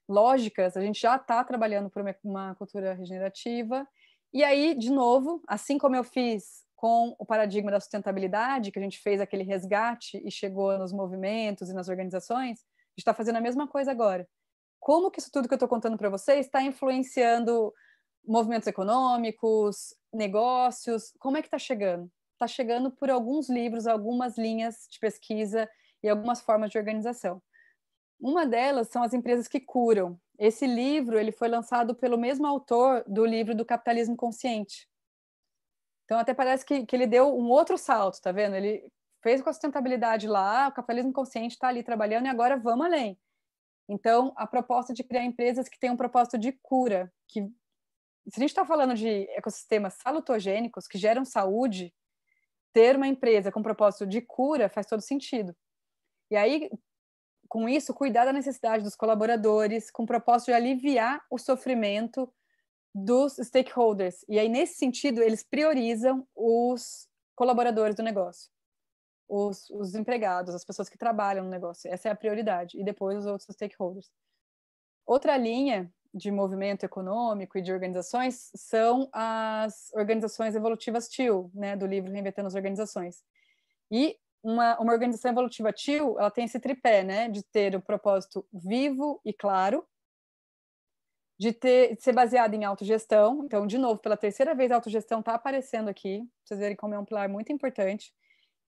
lógicas, a gente já está trabalhando por uma cultura regenerativa. E aí, de novo, assim como eu fiz com o paradigma da sustentabilidade, que a gente fez aquele resgate e chegou nos movimentos e nas organizações, a gente está fazendo a mesma coisa agora. Como que isso tudo que eu estou contando para vocês está influenciando movimentos econômicos, negócios? Como é que está chegando? Está chegando por alguns livros, algumas linhas de pesquisa e algumas formas de organização. Uma delas são as empresas que curam. Esse livro ele foi lançado pelo mesmo autor do livro do Capitalismo Consciente. Então, até parece que ele deu um outro salto, tá vendo? Ele fez com a sustentabilidade lá, o capitalismo consciente está ali trabalhando e agora vamos além. Então, a proposta de criar empresas que tenham um propósito de cura, que se a gente está falando de ecossistemas salutogênicos que geram saúde, ter uma empresa com propósito de cura faz todo sentido. E aí, com isso, cuidar da necessidade dos colaboradores, com o propósito de aliviar o sofrimento dos stakeholders. E aí, nesse sentido, eles priorizam os colaboradores do negócio. os empregados, as pessoas que trabalham no negócio. Essa é a prioridade. E depois os outros stakeholders. Outra linha de movimento econômico e de organizações são as organizações evolutivas Teal, né, do livro Reinventando as Organizações. E uma organização evolutiva Teal, ela tem esse tripé, né, de ter um propósito vivo e claro, de ser baseada em autogestão. Então, de novo, pela terceira vez, a autogestão está aparecendo aqui, pra vocês verem como é um pilar muito importante,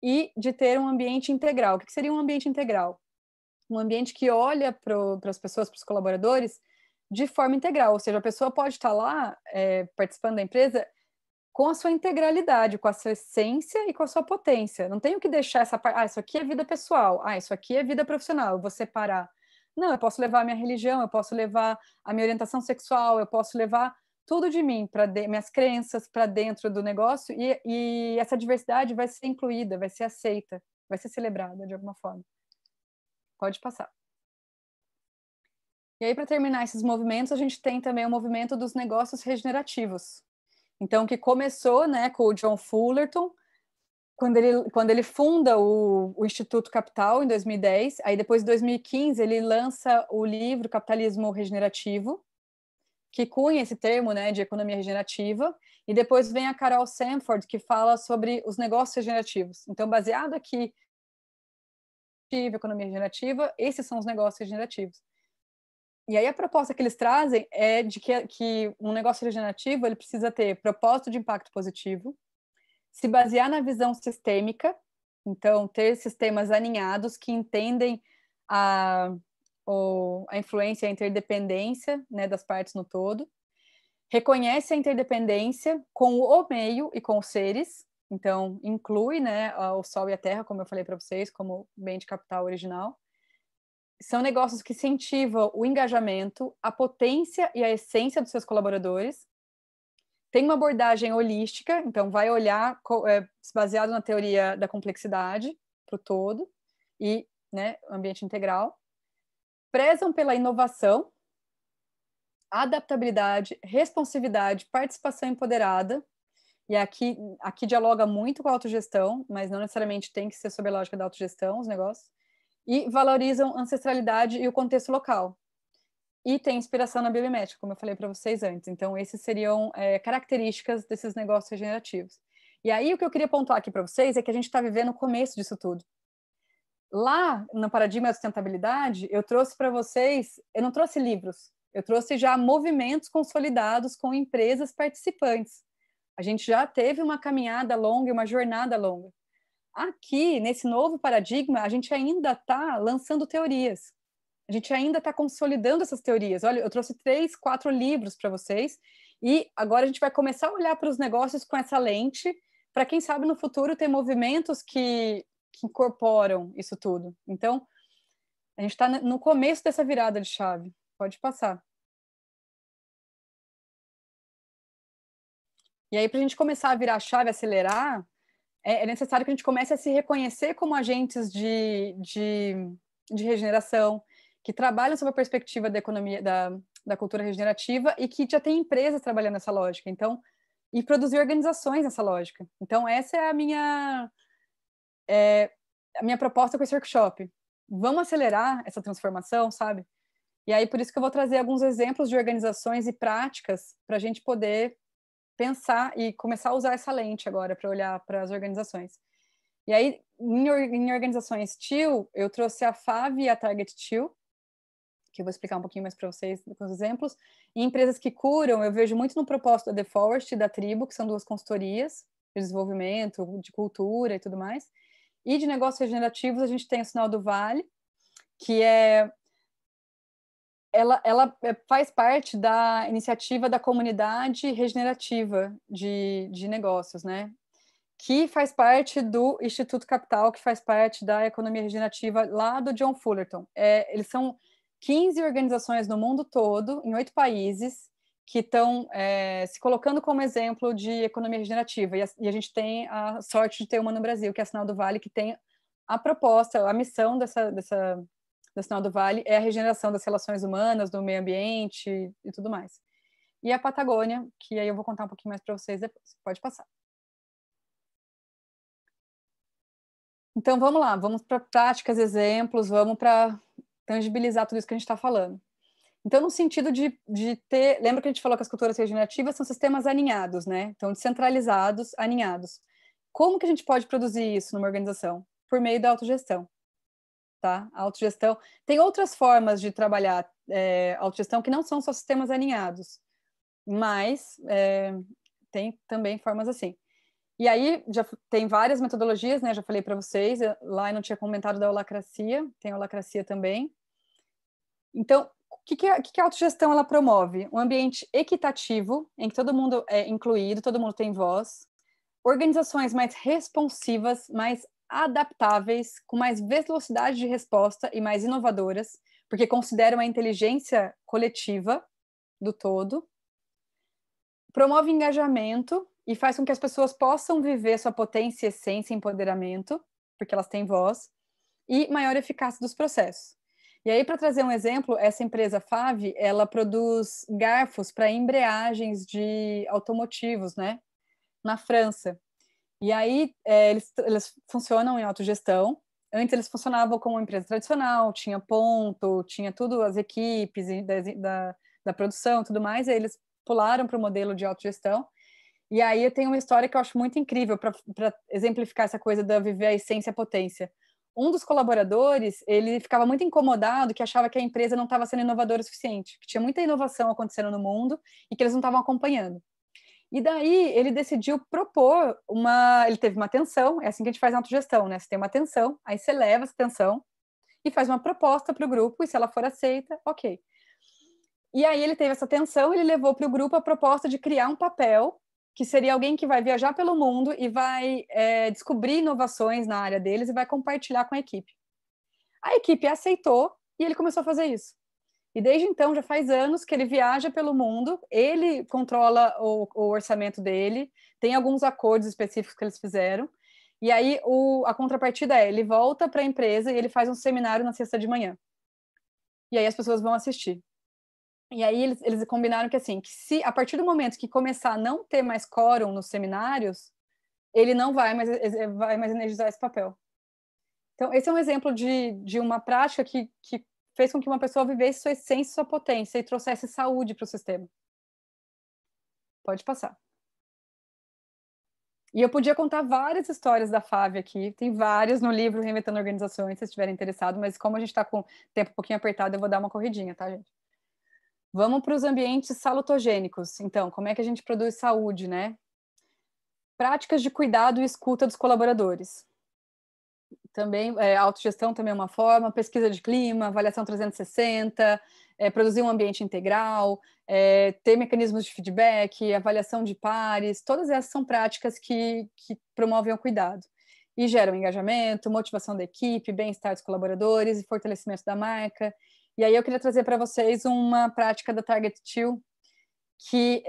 e de ter um ambiente integral. O que seria um ambiente integral? Um ambiente que olha para as pessoas, para os colaboradores, de forma integral, ou seja, a pessoa pode estar lá participando da empresa com a sua integralidade, com a sua essência e com a sua potência. Não tenho que deixar essa parte, isso aqui é vida pessoal, isso aqui é vida profissional, eu vou separar. Não, eu posso levar a minha religião, eu posso levar a minha orientação sexual, eu posso levar tudo de mim, minhas crenças para dentro do negócio, e essa diversidade vai ser incluída, vai ser aceita, vai ser celebrada de alguma forma. Pode passar. E aí, para terminar esses movimentos, a gente tem também o movimento dos negócios regenerativos. Então, que começou, né, com o John Fullerton, quando ele funda o Instituto Capital, em 2010. Aí, depois, em 2015, ele lança o livro Capitalismo Regenerativo, que cunha esse termo, né, de economia regenerativa. E depois vem a Carol Sanford, que fala sobre os negócios regenerativos. Então, baseado aqui economia regenerativa, esses são os negócios regenerativos. E aí a proposta que eles trazem é de que um negócio regenerativo ele precisa ter propósito de impacto positivo, se basear na visão sistêmica, então ter sistemas alinhados que entendem a influência e a interdependência, né, das partes no todo, reconhece a interdependência com o meio e com os seres, então inclui, né, o Sol e a Terra, como eu falei para vocês, como bem de capital original. São negócios que incentivam o engajamento, a potência e a essência dos seus colaboradores. Tem uma abordagem holística, então vai olhar baseado na teoria da complexidade para o todo e, né, ambiente integral. Prezam pela inovação, adaptabilidade, responsividade, participação empoderada. E aqui dialoga muito com a autogestão, mas não necessariamente tem que ser sob a lógica da autogestão os negócios. E valorizam ancestralidade e o contexto local. E tem inspiração na biomimética, como eu falei para vocês antes. Então, esses seriam características desses negócios regenerativos. E aí, o que eu queria pontuar aqui para vocês é que a gente está vivendo o começo disso tudo. Lá, no paradigma da sustentabilidade, eu trouxe para vocês, eu não trouxe livros, eu trouxe já movimentos consolidados com empresas participantes. A gente já teve uma caminhada longa e uma jornada longa. Aqui, nesse novo paradigma, a gente ainda está lançando teorias. A gente ainda está consolidando essas teorias. Olha, eu trouxe 3, 4 livros para vocês e agora a gente vai começar a olhar para os negócios com essa lente para, quem sabe, no futuro ter movimentos que incorporam isso tudo. Então, a gente está no começo dessa virada de chave. Pode passar. E aí, para a gente começar a virar a chave, acelerar, é necessário que a gente comece a se reconhecer como agentes de regeneração, que trabalham sob a perspectiva da economia, da cultura regenerativa e que já tem empresas trabalhando nessa lógica. Então, e produzir organizações nessa lógica. Então, essa é a minha proposta com esse workshop. Vamos acelerar essa transformação, sabe? E aí, por isso que eu vou trazer alguns exemplos de organizações e práticas para a gente poder pensar e começar a usar essa lente agora para olhar para as organizações. E aí, em organizações Teal, eu trouxe a FAV e a Target Teal, que eu vou explicar um pouquinho mais para vocês com os exemplos. Em empresas que curam, eu vejo muito no propósito da The Forest e da Tribo, que são 2 consultorias de desenvolvimento, de cultura e tudo mais. E de negócios regenerativos, a gente tem o Sinal do Vale, que ela faz parte da iniciativa da comunidade regenerativa de negócios, né? Que faz parte do Instituto Capital, que faz parte da economia regenerativa lá do John Fullerton. Eles são 15 organizações no mundo todo, em 8 países, que estão se colocando como exemplo de economia regenerativa. E a gente tem a sorte de ter uma no Brasil, que é a Sinal do Vale, que tem a proposta, a missão da Sinal do Vale é a regeneração das relações humanas, do meio ambiente e tudo mais. E a Patagônia, que aí eu vou contar um pouquinho mais para vocês depois. Pode passar. Então, vamos lá, vamos para práticas, exemplos, vamos para tangibilizar tudo isso que a gente está falando. Então, no sentido de ter... Lembra que a gente falou que as culturas regenerativas são sistemas aninhados, né? Então, descentralizados, aninhados. Como que a gente pode produzir isso numa organização? Por meio da autogestão, tá? A autogestão... Tem outras formas de trabalhar autogestão que não são só sistemas aninhados, mas tem também formas assim. E aí, já tem várias metodologias, né? Já falei para vocês, lá eu não tinha comentado da holacracia, tem a holacracia também. Então, o que a autogestão ela promove? Um ambiente equitativo, em que todo mundo é incluído, todo mundo tem voz, organizações mais responsivas, mais adaptáveis, com mais velocidade de resposta e mais inovadoras, porque consideram a inteligência coletiva do todo, promove engajamento e faz com que as pessoas possam viver sua potência, essência e empoderamento, porque elas têm voz, e maior eficácia dos processos. E aí, para trazer um exemplo, essa empresa FAV, ela produz garfos para embreagens de automotivos, né, na França. E aí, eles funcionam em autogestão. Antes eles funcionavam como uma empresa tradicional, tinha ponto, tinha tudo, as equipes da produção e tudo mais, e aí eles pularam para o modelo de autogestão. E aí eu tenho uma história que eu acho muito incrível para exemplificar essa coisa da viver a essência e a potência. Um dos colaboradores, ele ficava muito incomodado, que achava que a empresa não estava sendo inovadora o suficiente, que tinha muita inovação acontecendo no mundo e que eles não estavam acompanhando. E daí ele decidiu propor ele teve uma atenção, é assim que a gente faz na autogestão, né? Você tem uma atenção, aí você leva essa atenção e faz uma proposta para o grupo, e se ela for aceita, ok. E aí ele teve essa atenção, ele levou para o grupo a proposta de criar um papel que seria alguém que vai viajar pelo mundo e vai descobrir inovações na área deles e vai compartilhar com a equipe. A equipe aceitou e ele começou a fazer isso. E desde então, já faz anos que ele viaja pelo mundo, ele controla o orçamento dele, tem alguns acordos específicos que eles fizeram, e aí a contrapartida ele volta para a empresa e ele faz um seminário na sexta de manhã. E aí as pessoas vão assistir. E aí eles combinaram que assim, que se a partir do momento que começar a não ter mais quórum nos seminários, ele não vai mais energizar esse papel. Então, esse é um exemplo de uma prática que fez com que uma pessoa vivesse sua essência, sua potência e trouxesse saúde para o sistema. Pode passar. E eu podia contar várias histórias da FAV aqui, tem várias no livro Reinventando Organizações, se vocês estiverem interessados, mas como a gente está com o tempo um pouquinho apertado, eu vou dar uma corridinha, tá, gente? Vamos para os ambientes salutogênicos. Então, como é que a gente produz saúde, né? Práticas de cuidado e escuta dos colaboradores. Também, autogestão também é uma forma, pesquisa de clima, avaliação 360, produzir um ambiente integral, ter mecanismos de feedback, avaliação de pares, todas essas são práticas que promovem o cuidado. E geram engajamento, motivação da equipe, bem-estar dos colaboradores e fortalecimento da marca. E aí eu queria trazer para vocês uma prática da Target 2, que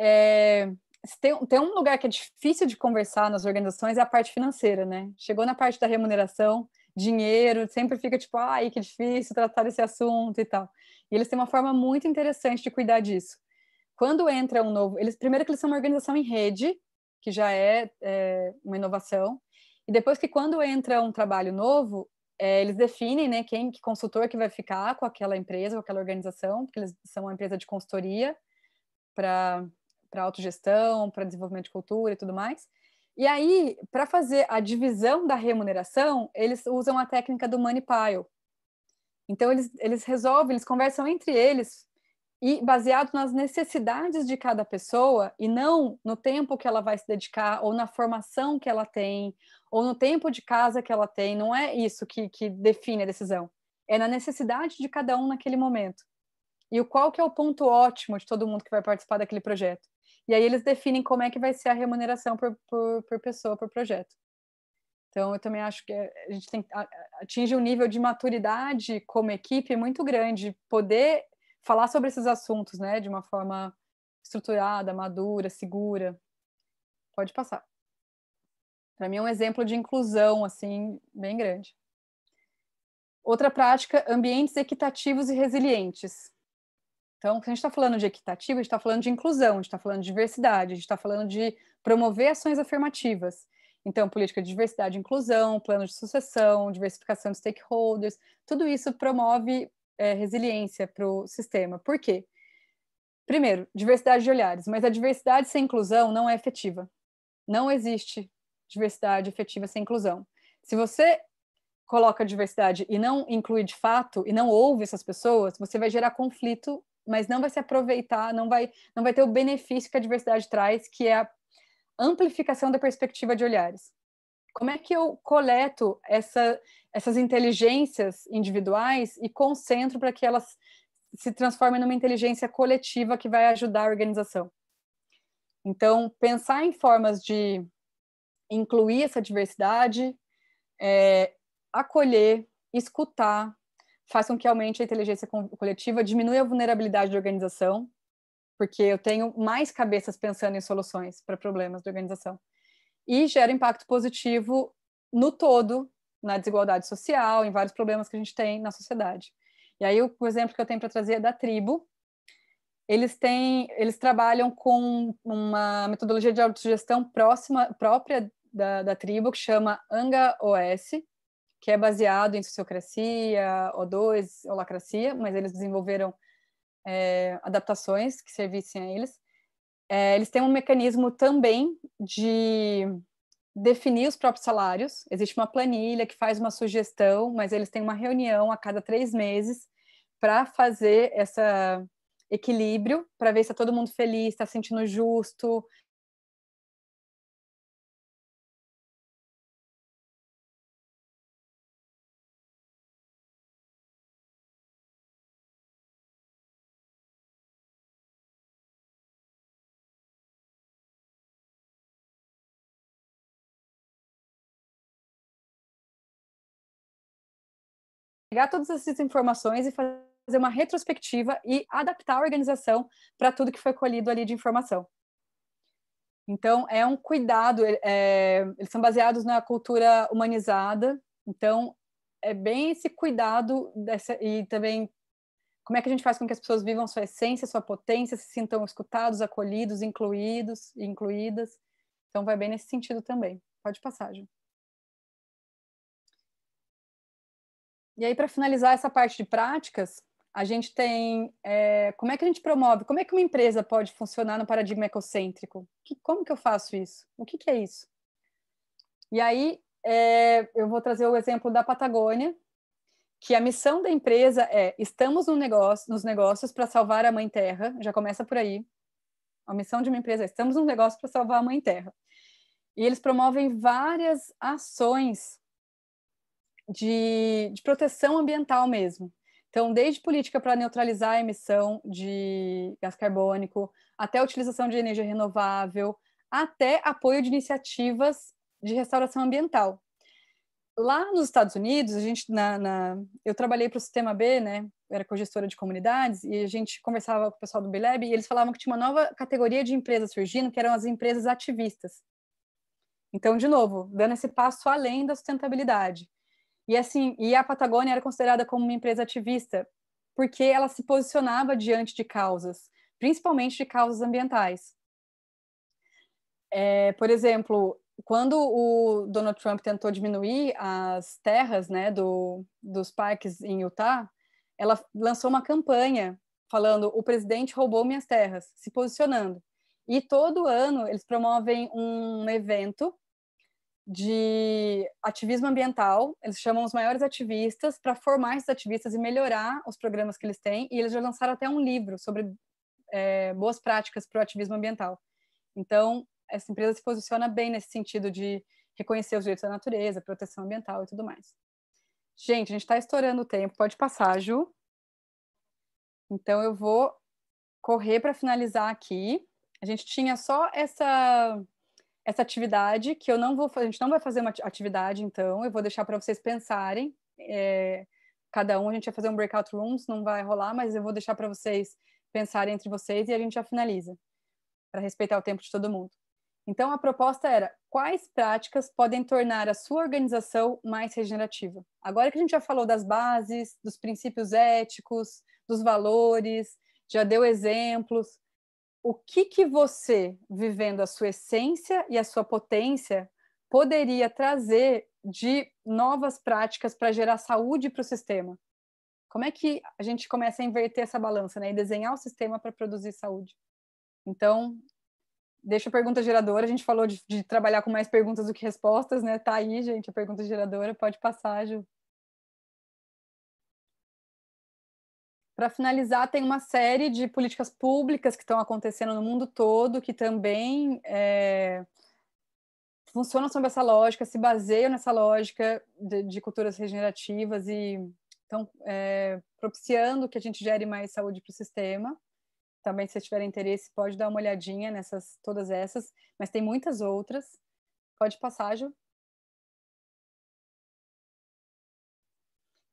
tem um lugar que é difícil de conversar nas organizações, é a parte financeira, né? Chegou na parte da remuneração, dinheiro, sempre fica tipo, ai, que difícil tratar esse assunto e tal. E eles têm uma forma muito interessante de cuidar disso. Quando entra um novo... Primeiro que eles são uma organização em rede, que já é uma inovação, e depois que quando entra um trabalho novo, eles definem, né, que consultor que vai ficar com aquela empresa, com aquela organização, porque eles são uma empresa de consultoria para autogestão, para desenvolvimento de cultura e tudo mais. E aí, para fazer a divisão da remuneração, eles usam a técnica do money pile. Então, eles resolvem, eles conversam entre eles, e baseado nas necessidades de cada pessoa, e não no tempo que ela vai se dedicar, ou na formação que ela tem, ou no tempo de casa que ela tem, não é isso que define a decisão. É na necessidade de cada um naquele momento. E qual que é o ponto ótimo de todo mundo que vai participar daquele projeto. E aí eles definem como é que vai ser a remuneração por pessoa, por projeto. Então, eu também acho que a gente tem que atingir um nível de maturidade como equipe muito grande, poder falar sobre esses assuntos, né, de uma forma estruturada, madura, segura. Pode passar. Para mim é um exemplo de inclusão, assim, bem grande. Outra prática, ambientes equitativos e resilientes. Então, quando a gente está falando de equitativo, a gente está falando de inclusão, a gente está falando de diversidade, a gente está falando de promover ações afirmativas. Então, política de diversidade e inclusão, plano de sucessão, diversificação de stakeholders, tudo isso promove resiliência para o sistema. Por quê? Primeiro, diversidade de olhares, mas a diversidade sem inclusão não é efetiva. Não existe diversidade efetiva sem inclusão. Se você coloca diversidade e não inclui de fato, e não ouve essas pessoas, você vai gerar conflito, mas não vai se aproveitar, não vai ter o benefício que a diversidade traz, que é a amplificação da perspectiva de olhares. Como é que eu coleto essas inteligências individuais e concentro para que elas se transformem numa inteligência coletiva que vai ajudar a organização? Então, pensar em formas de incluir essa diversidade, acolher, escutar, faz com que aumente a inteligência coletiva, diminui a vulnerabilidade da organização, porque eu tenho mais cabeças pensando em soluções para problemas da organização. E gera impacto positivo no todo, na desigualdade social, em vários problemas que a gente tem na sociedade. E aí o exemplo que eu tenho para trazer é da Tribo. Eles trabalham com uma metodologia de autogestão própria da Tribo, que chama Anga OS, que é baseado em sociocracia, O2, holacracia, mas eles desenvolveram adaptações que servissem a eles. Eles têm um mecanismo também de definir os próprios salários. Existe uma planilha que faz uma sugestão, mas eles têm uma reunião a cada 3 meses para fazer esse equilíbrio, para ver se está todo mundo feliz, está sentindo justo. Pegar todas essas informações e fazer uma retrospectiva e adaptar a organização para tudo que foi colhido ali de informação. Então, é um cuidado, eles são baseados na cultura humanizada, então, é bem esse cuidado e também como é que a gente faz com que as pessoas vivam sua essência, sua potência, se sintam escutados, acolhidos, incluídos e incluídas. Então, vai bem nesse sentido também. Pode passar, Ju. E aí, para finalizar essa parte de práticas, a gente tem como é que a gente promove, como é que uma empresa pode funcionar no paradigma ecocêntrico? Como que eu faço isso? O que é isso? E aí, eu vou trazer o exemplo da Patagônia, que a missão da empresa estamos nos negócios para salvar a Mãe Terra, já começa por aí. A missão de uma empresa é estamos nos negócios para salvar a Mãe Terra. E eles promovem várias ações de proteção ambiental mesmo. Então, desde política para neutralizar a emissão de gás carbônico, até a utilização de energia renovável, até apoio de iniciativas de restauração ambiental. Lá nos Estados Unidos, a gente eu trabalhei para o Sistema B, né? Era cogestora de comunidades, e a gente conversava com o pessoal do B-Lab, e eles falavam que tinha uma nova categoria de empresas surgindo, que eram as empresas ativistas. Então, de novo, dando esse passo além da sustentabilidade. E assim, a Patagônia era considerada como uma empresa ativista, porque ela se posicionava diante de causas, principalmente de causas ambientais. Por exemplo, quando o Donald Trump tentou diminuir as terras, né, dos parques em Utah, ela lançou uma campanha falando: o presidente roubou minhas terras, se posicionando. E todo ano eles promovem um evento de ativismo ambiental, eles chamam os maiores ativistas para formar esses ativistas e melhorar os programas que eles têm, e eles já lançaram até um livro sobre boas práticas para o ativismo ambiental. Então, essa empresa se posiciona bem nesse sentido de reconhecer os direitos da natureza, proteção ambiental e tudo mais. Gente, a gente está estourando o tempo, pode passar, Ju. Então, eu vou correr para finalizar aqui. A gente tinha só essa atividade, que a gente não vai fazer uma atividade, então, eu vou deixar para vocês pensarem, cada um, a gente vai fazer um breakout rooms, não vai rolar, mas eu vou deixar para vocês pensarem entre vocês e a gente já finaliza, para respeitar o tempo de todo mundo. Então, a proposta era: quais práticas podem tornar a sua organização mais regenerativa? Agora que a gente já falou das bases, dos princípios éticos, dos valores, já deu exemplos, o que você, vivendo a sua essência e a sua potência, poderia trazer de novas práticas para gerar saúde para o sistema? Como é que a gente começa a inverter essa balança, né? E desenhar o sistema para produzir saúde? Então, deixa a pergunta geradora. A gente falou de trabalhar com mais perguntas do que respostas, né? Tá aí, gente, a pergunta geradora. Pode passar, Ju. Para finalizar, tem uma série de políticas públicas que estão acontecendo no mundo todo, que também funcionam sob essa lógica, se baseiam nessa lógica de culturas regenerativas e estão propiciando que a gente gere mais saúde para o sistema. Também, se vocês tiverem interesse, pode dar uma olhadinha nessas, todas essas, mas tem muitas outras. Pode passar, Ju.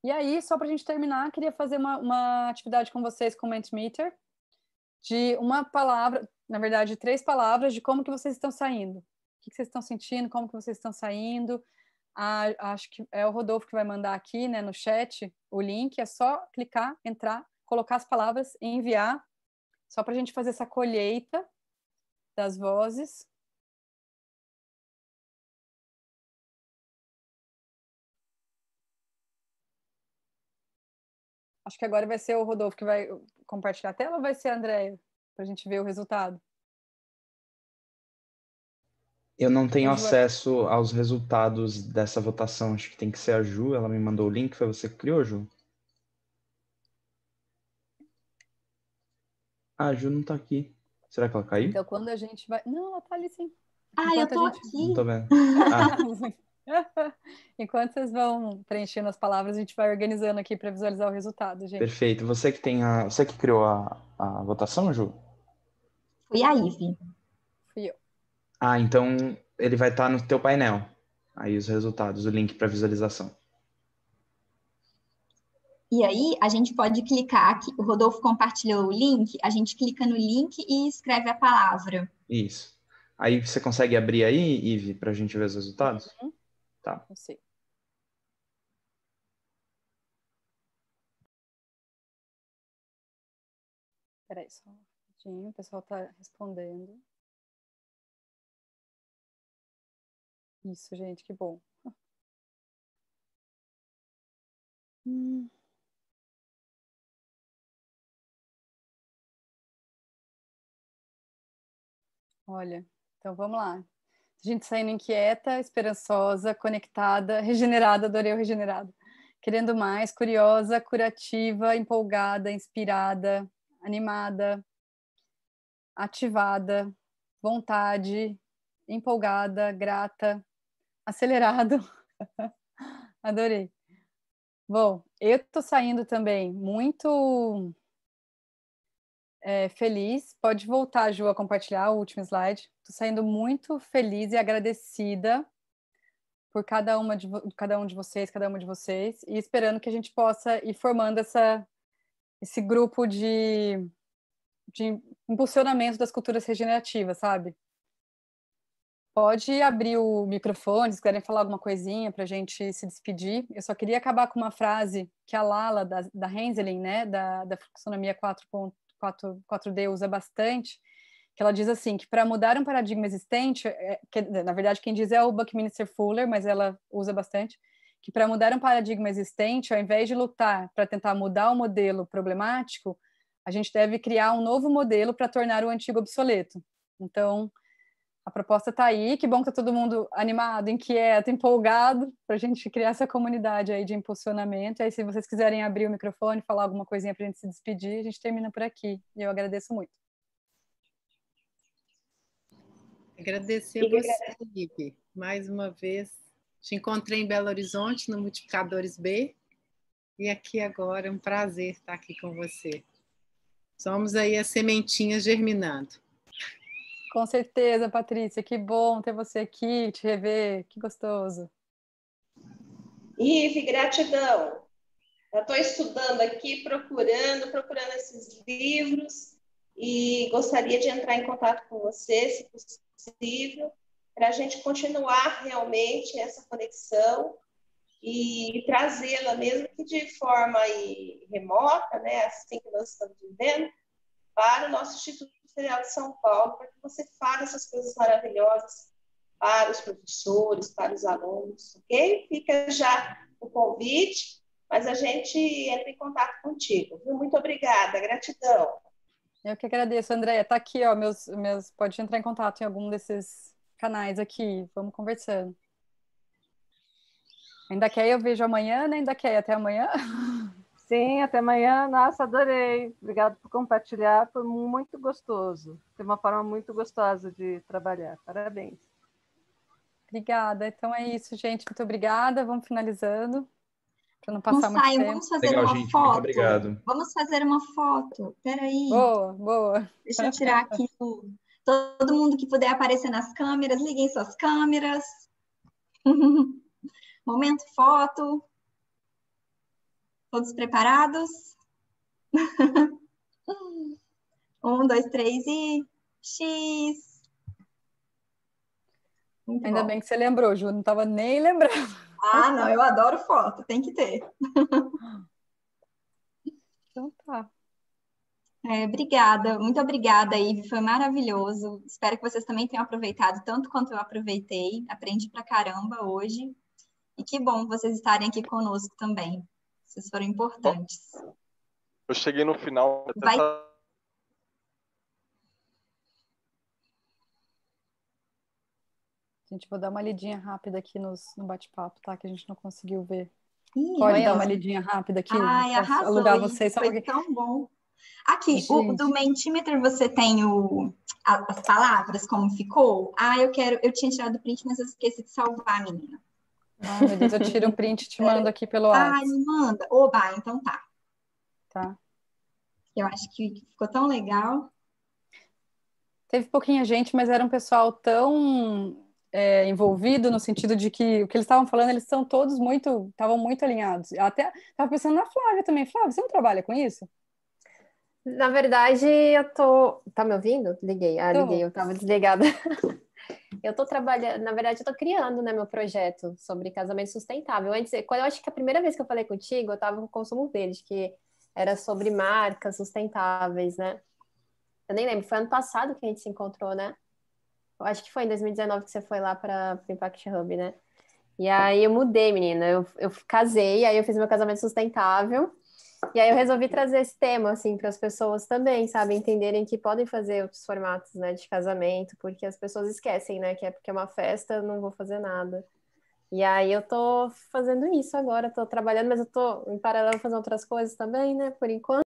E aí, só para a gente terminar, queria fazer uma atividade com vocês com o Mentimeter, de uma palavra, na verdade, 3 palavras de como que vocês estão saindo. O que vocês estão sentindo, como que vocês estão saindo. Acho que é o Rodolfo que vai mandar aqui, né, no chat, o link. É só clicar, entrar, colocar as palavras e enviar, só para a gente fazer essa colheita das vozes. Acho que agora vai ser o Rodolfo que vai compartilhar a tela ou vai ser a Andréia? Para a gente ver o resultado. Eu não tenho acesso aos resultados dessa votação. Acho que tem que ser a Ju. Ela me mandou o link. Foi você que criou, Ju? A Ju não tá aqui. Será que ela caiu? Então, quando a gente vai... Não, ela tá ali sim. Eu tô aqui. Não tô vendo. Enquanto vocês vão preenchendo as palavras, a gente vai organizando aqui para visualizar o resultado, gente. Perfeito. Você que criou a votação, Ju? Foi a Ivy. Fui eu. Então ele vai estar no teu painel. Aí os resultados, o link para visualização. E aí, a gente pode clicar aqui. O Rodolfo compartilhou o link. A gente clica no link e escreve a palavra. Isso. Aí você consegue abrir aí, Ivy, para a gente ver os resultados? Uhum. Tá. Eu sei. Peraí, só um rapidinho. O pessoal está respondendo. Isso, gente, que bom. Olha, então vamos lá. A gente saindo inquieta, esperançosa, conectada, regenerada, adorei o regenerado. Querendo mais, curiosa, curativa, empolgada, inspirada, animada, ativada, vontade, empolgada, grata, acelerado. Adorei. Bom, eu tô saindo também muito feliz. Pode voltar, Ju, a compartilhar o último slide. Tô saindo muito feliz e agradecida por cada um de vocês, cada uma de vocês, e esperando que a gente possa ir formando esse grupo de impulsionamento das culturas regenerativas, sabe? Pode abrir o microfone, se quiserem falar alguma coisinha para a gente se despedir. Eu só queria acabar com uma frase que a Lala, da Henselin, né, da Fluxonomia 4D, usa bastante, que ela diz assim, que para mudar um paradigma existente, que, na verdade quem diz é o Buckminster Fuller, mas ela usa bastante, que para mudar um paradigma existente, ao invés de lutar para tentar mudar o modelo problemático, a gente deve criar um novo modelo para tornar o antigo obsoleto. Então, a proposta está aí, que bom que está todo mundo animado, inquieto, empolgado, para a gente criar essa comunidade aí de impulsionamento. E aí, se vocês quiserem abrir o microfone, falar alguma coisinha para a gente se despedir, a gente termina por aqui. E eu agradeço muito. Agradecer a você, Felipe. Mais uma vez, te encontrei em Belo Horizonte, no Multiplicadores B, e aqui agora é um prazer estar aqui com você. Somos aí as sementinhas germinando. Com certeza, Patrícia, que bom ter você aqui, te rever, que gostoso. Ive, gratidão. Eu estou estudando aqui, procurando esses livros e gostaria de entrar em contato com você, se possível, para a gente continuar realmente essa conexão e trazê-la, mesmo que de forma remota, né, assim que nós estamos vivendo, para o nosso Instituto Federal de São Paulo, para que você fale essas coisas maravilhosas para os professores, para os alunos, ok? Fica já o convite, mas a gente entra em contato contigo, viu? Muito obrigada, gratidão. Eu que agradeço, Andréia. Tá aqui, ó, pode entrar em contato em algum desses canais aqui. Vamos conversando. Ainda quer eu vejo amanhã, né? Ainda quer até amanhã? Sim, até amanhã. Nossa, adorei. Obrigada por compartilhar. Foi muito gostoso. Foi uma forma muito gostosa de trabalhar. Parabéns. Obrigada. Então é isso, gente. Muito obrigada. Vamos finalizando, para não passar muito tempo. Vamos fazer Legal, uma gente. foto. Muito obrigado. Vamos fazer uma foto. Peraí. Boa, boa. Deixa eu tirar aqui todo mundo que puder aparecer nas câmeras, liguem suas câmeras. Momento foto. Todos preparados? 1, 2, 3 e X. Muito Ainda bom. bem que você lembrou, Ju. Não estava nem lembrando. Ah, não, eu adoro foto, tem que ter. Então tá. Obrigada, muito obrigada, Ive, foi maravilhoso. Espero que vocês também tenham aproveitado tanto quanto eu aproveitei. Aprendi pra caramba hoje. E que bom vocês estarem aqui conosco também. Vocês foram importantes. Eu cheguei no final. Vai. Gente, vou dar uma lidinha rápida aqui no bate-papo, tá? Que a gente não conseguiu ver. Ih, Pode dar uma lidinha rápida aqui? Ai, Posso arrasou, alugar Ive, vocês só foi porque... tão bom. Aqui, Gente. do Mentimeter você tem as palavras, como ficou? Ah, eu tinha tirado o print, mas eu esqueci de salvar, menina. Ai, meu Deus, eu tiro um print e te mando aqui pelo Ai, WhatsApp. me manda. Oba, então tá. Tá. Eu acho que ficou tão legal. Teve pouquinha gente, mas era um pessoal tão envolvido no sentido de que o que eles estavam falando, eles são todos estavam muito alinhados. Eu até estava pensando na Flávia também. Flávia, você não trabalha com isso? Na verdade, eu tô... Tá me ouvindo? Liguei. Ah, liguei, eu tava desligada. Eu tô trabalhando... Na verdade, eu tô criando, né, meu projeto sobre casamento sustentável. Antes, eu acho que a primeira vez que eu falei contigo, eu tava com o Consumo Verde, que era sobre marcas sustentáveis, né? Eu nem lembro, foi ano passado que a gente se encontrou, né? Eu acho que foi em 2019 que você foi lá para o Impact Hub, né? E aí eu mudei, menina. Eu casei, aí eu fiz meu casamento sustentável. E aí eu resolvi trazer esse tema, assim, para as pessoas também, sabe? Entenderem que podem fazer outros formatos, né, de casamento, porque as pessoas esquecem, né? Que é porque é uma festa, eu não vou fazer nada. E aí eu tô fazendo isso agora, tô trabalhando, mas eu tô em paralelo fazendo outras coisas também, né? Por enquanto.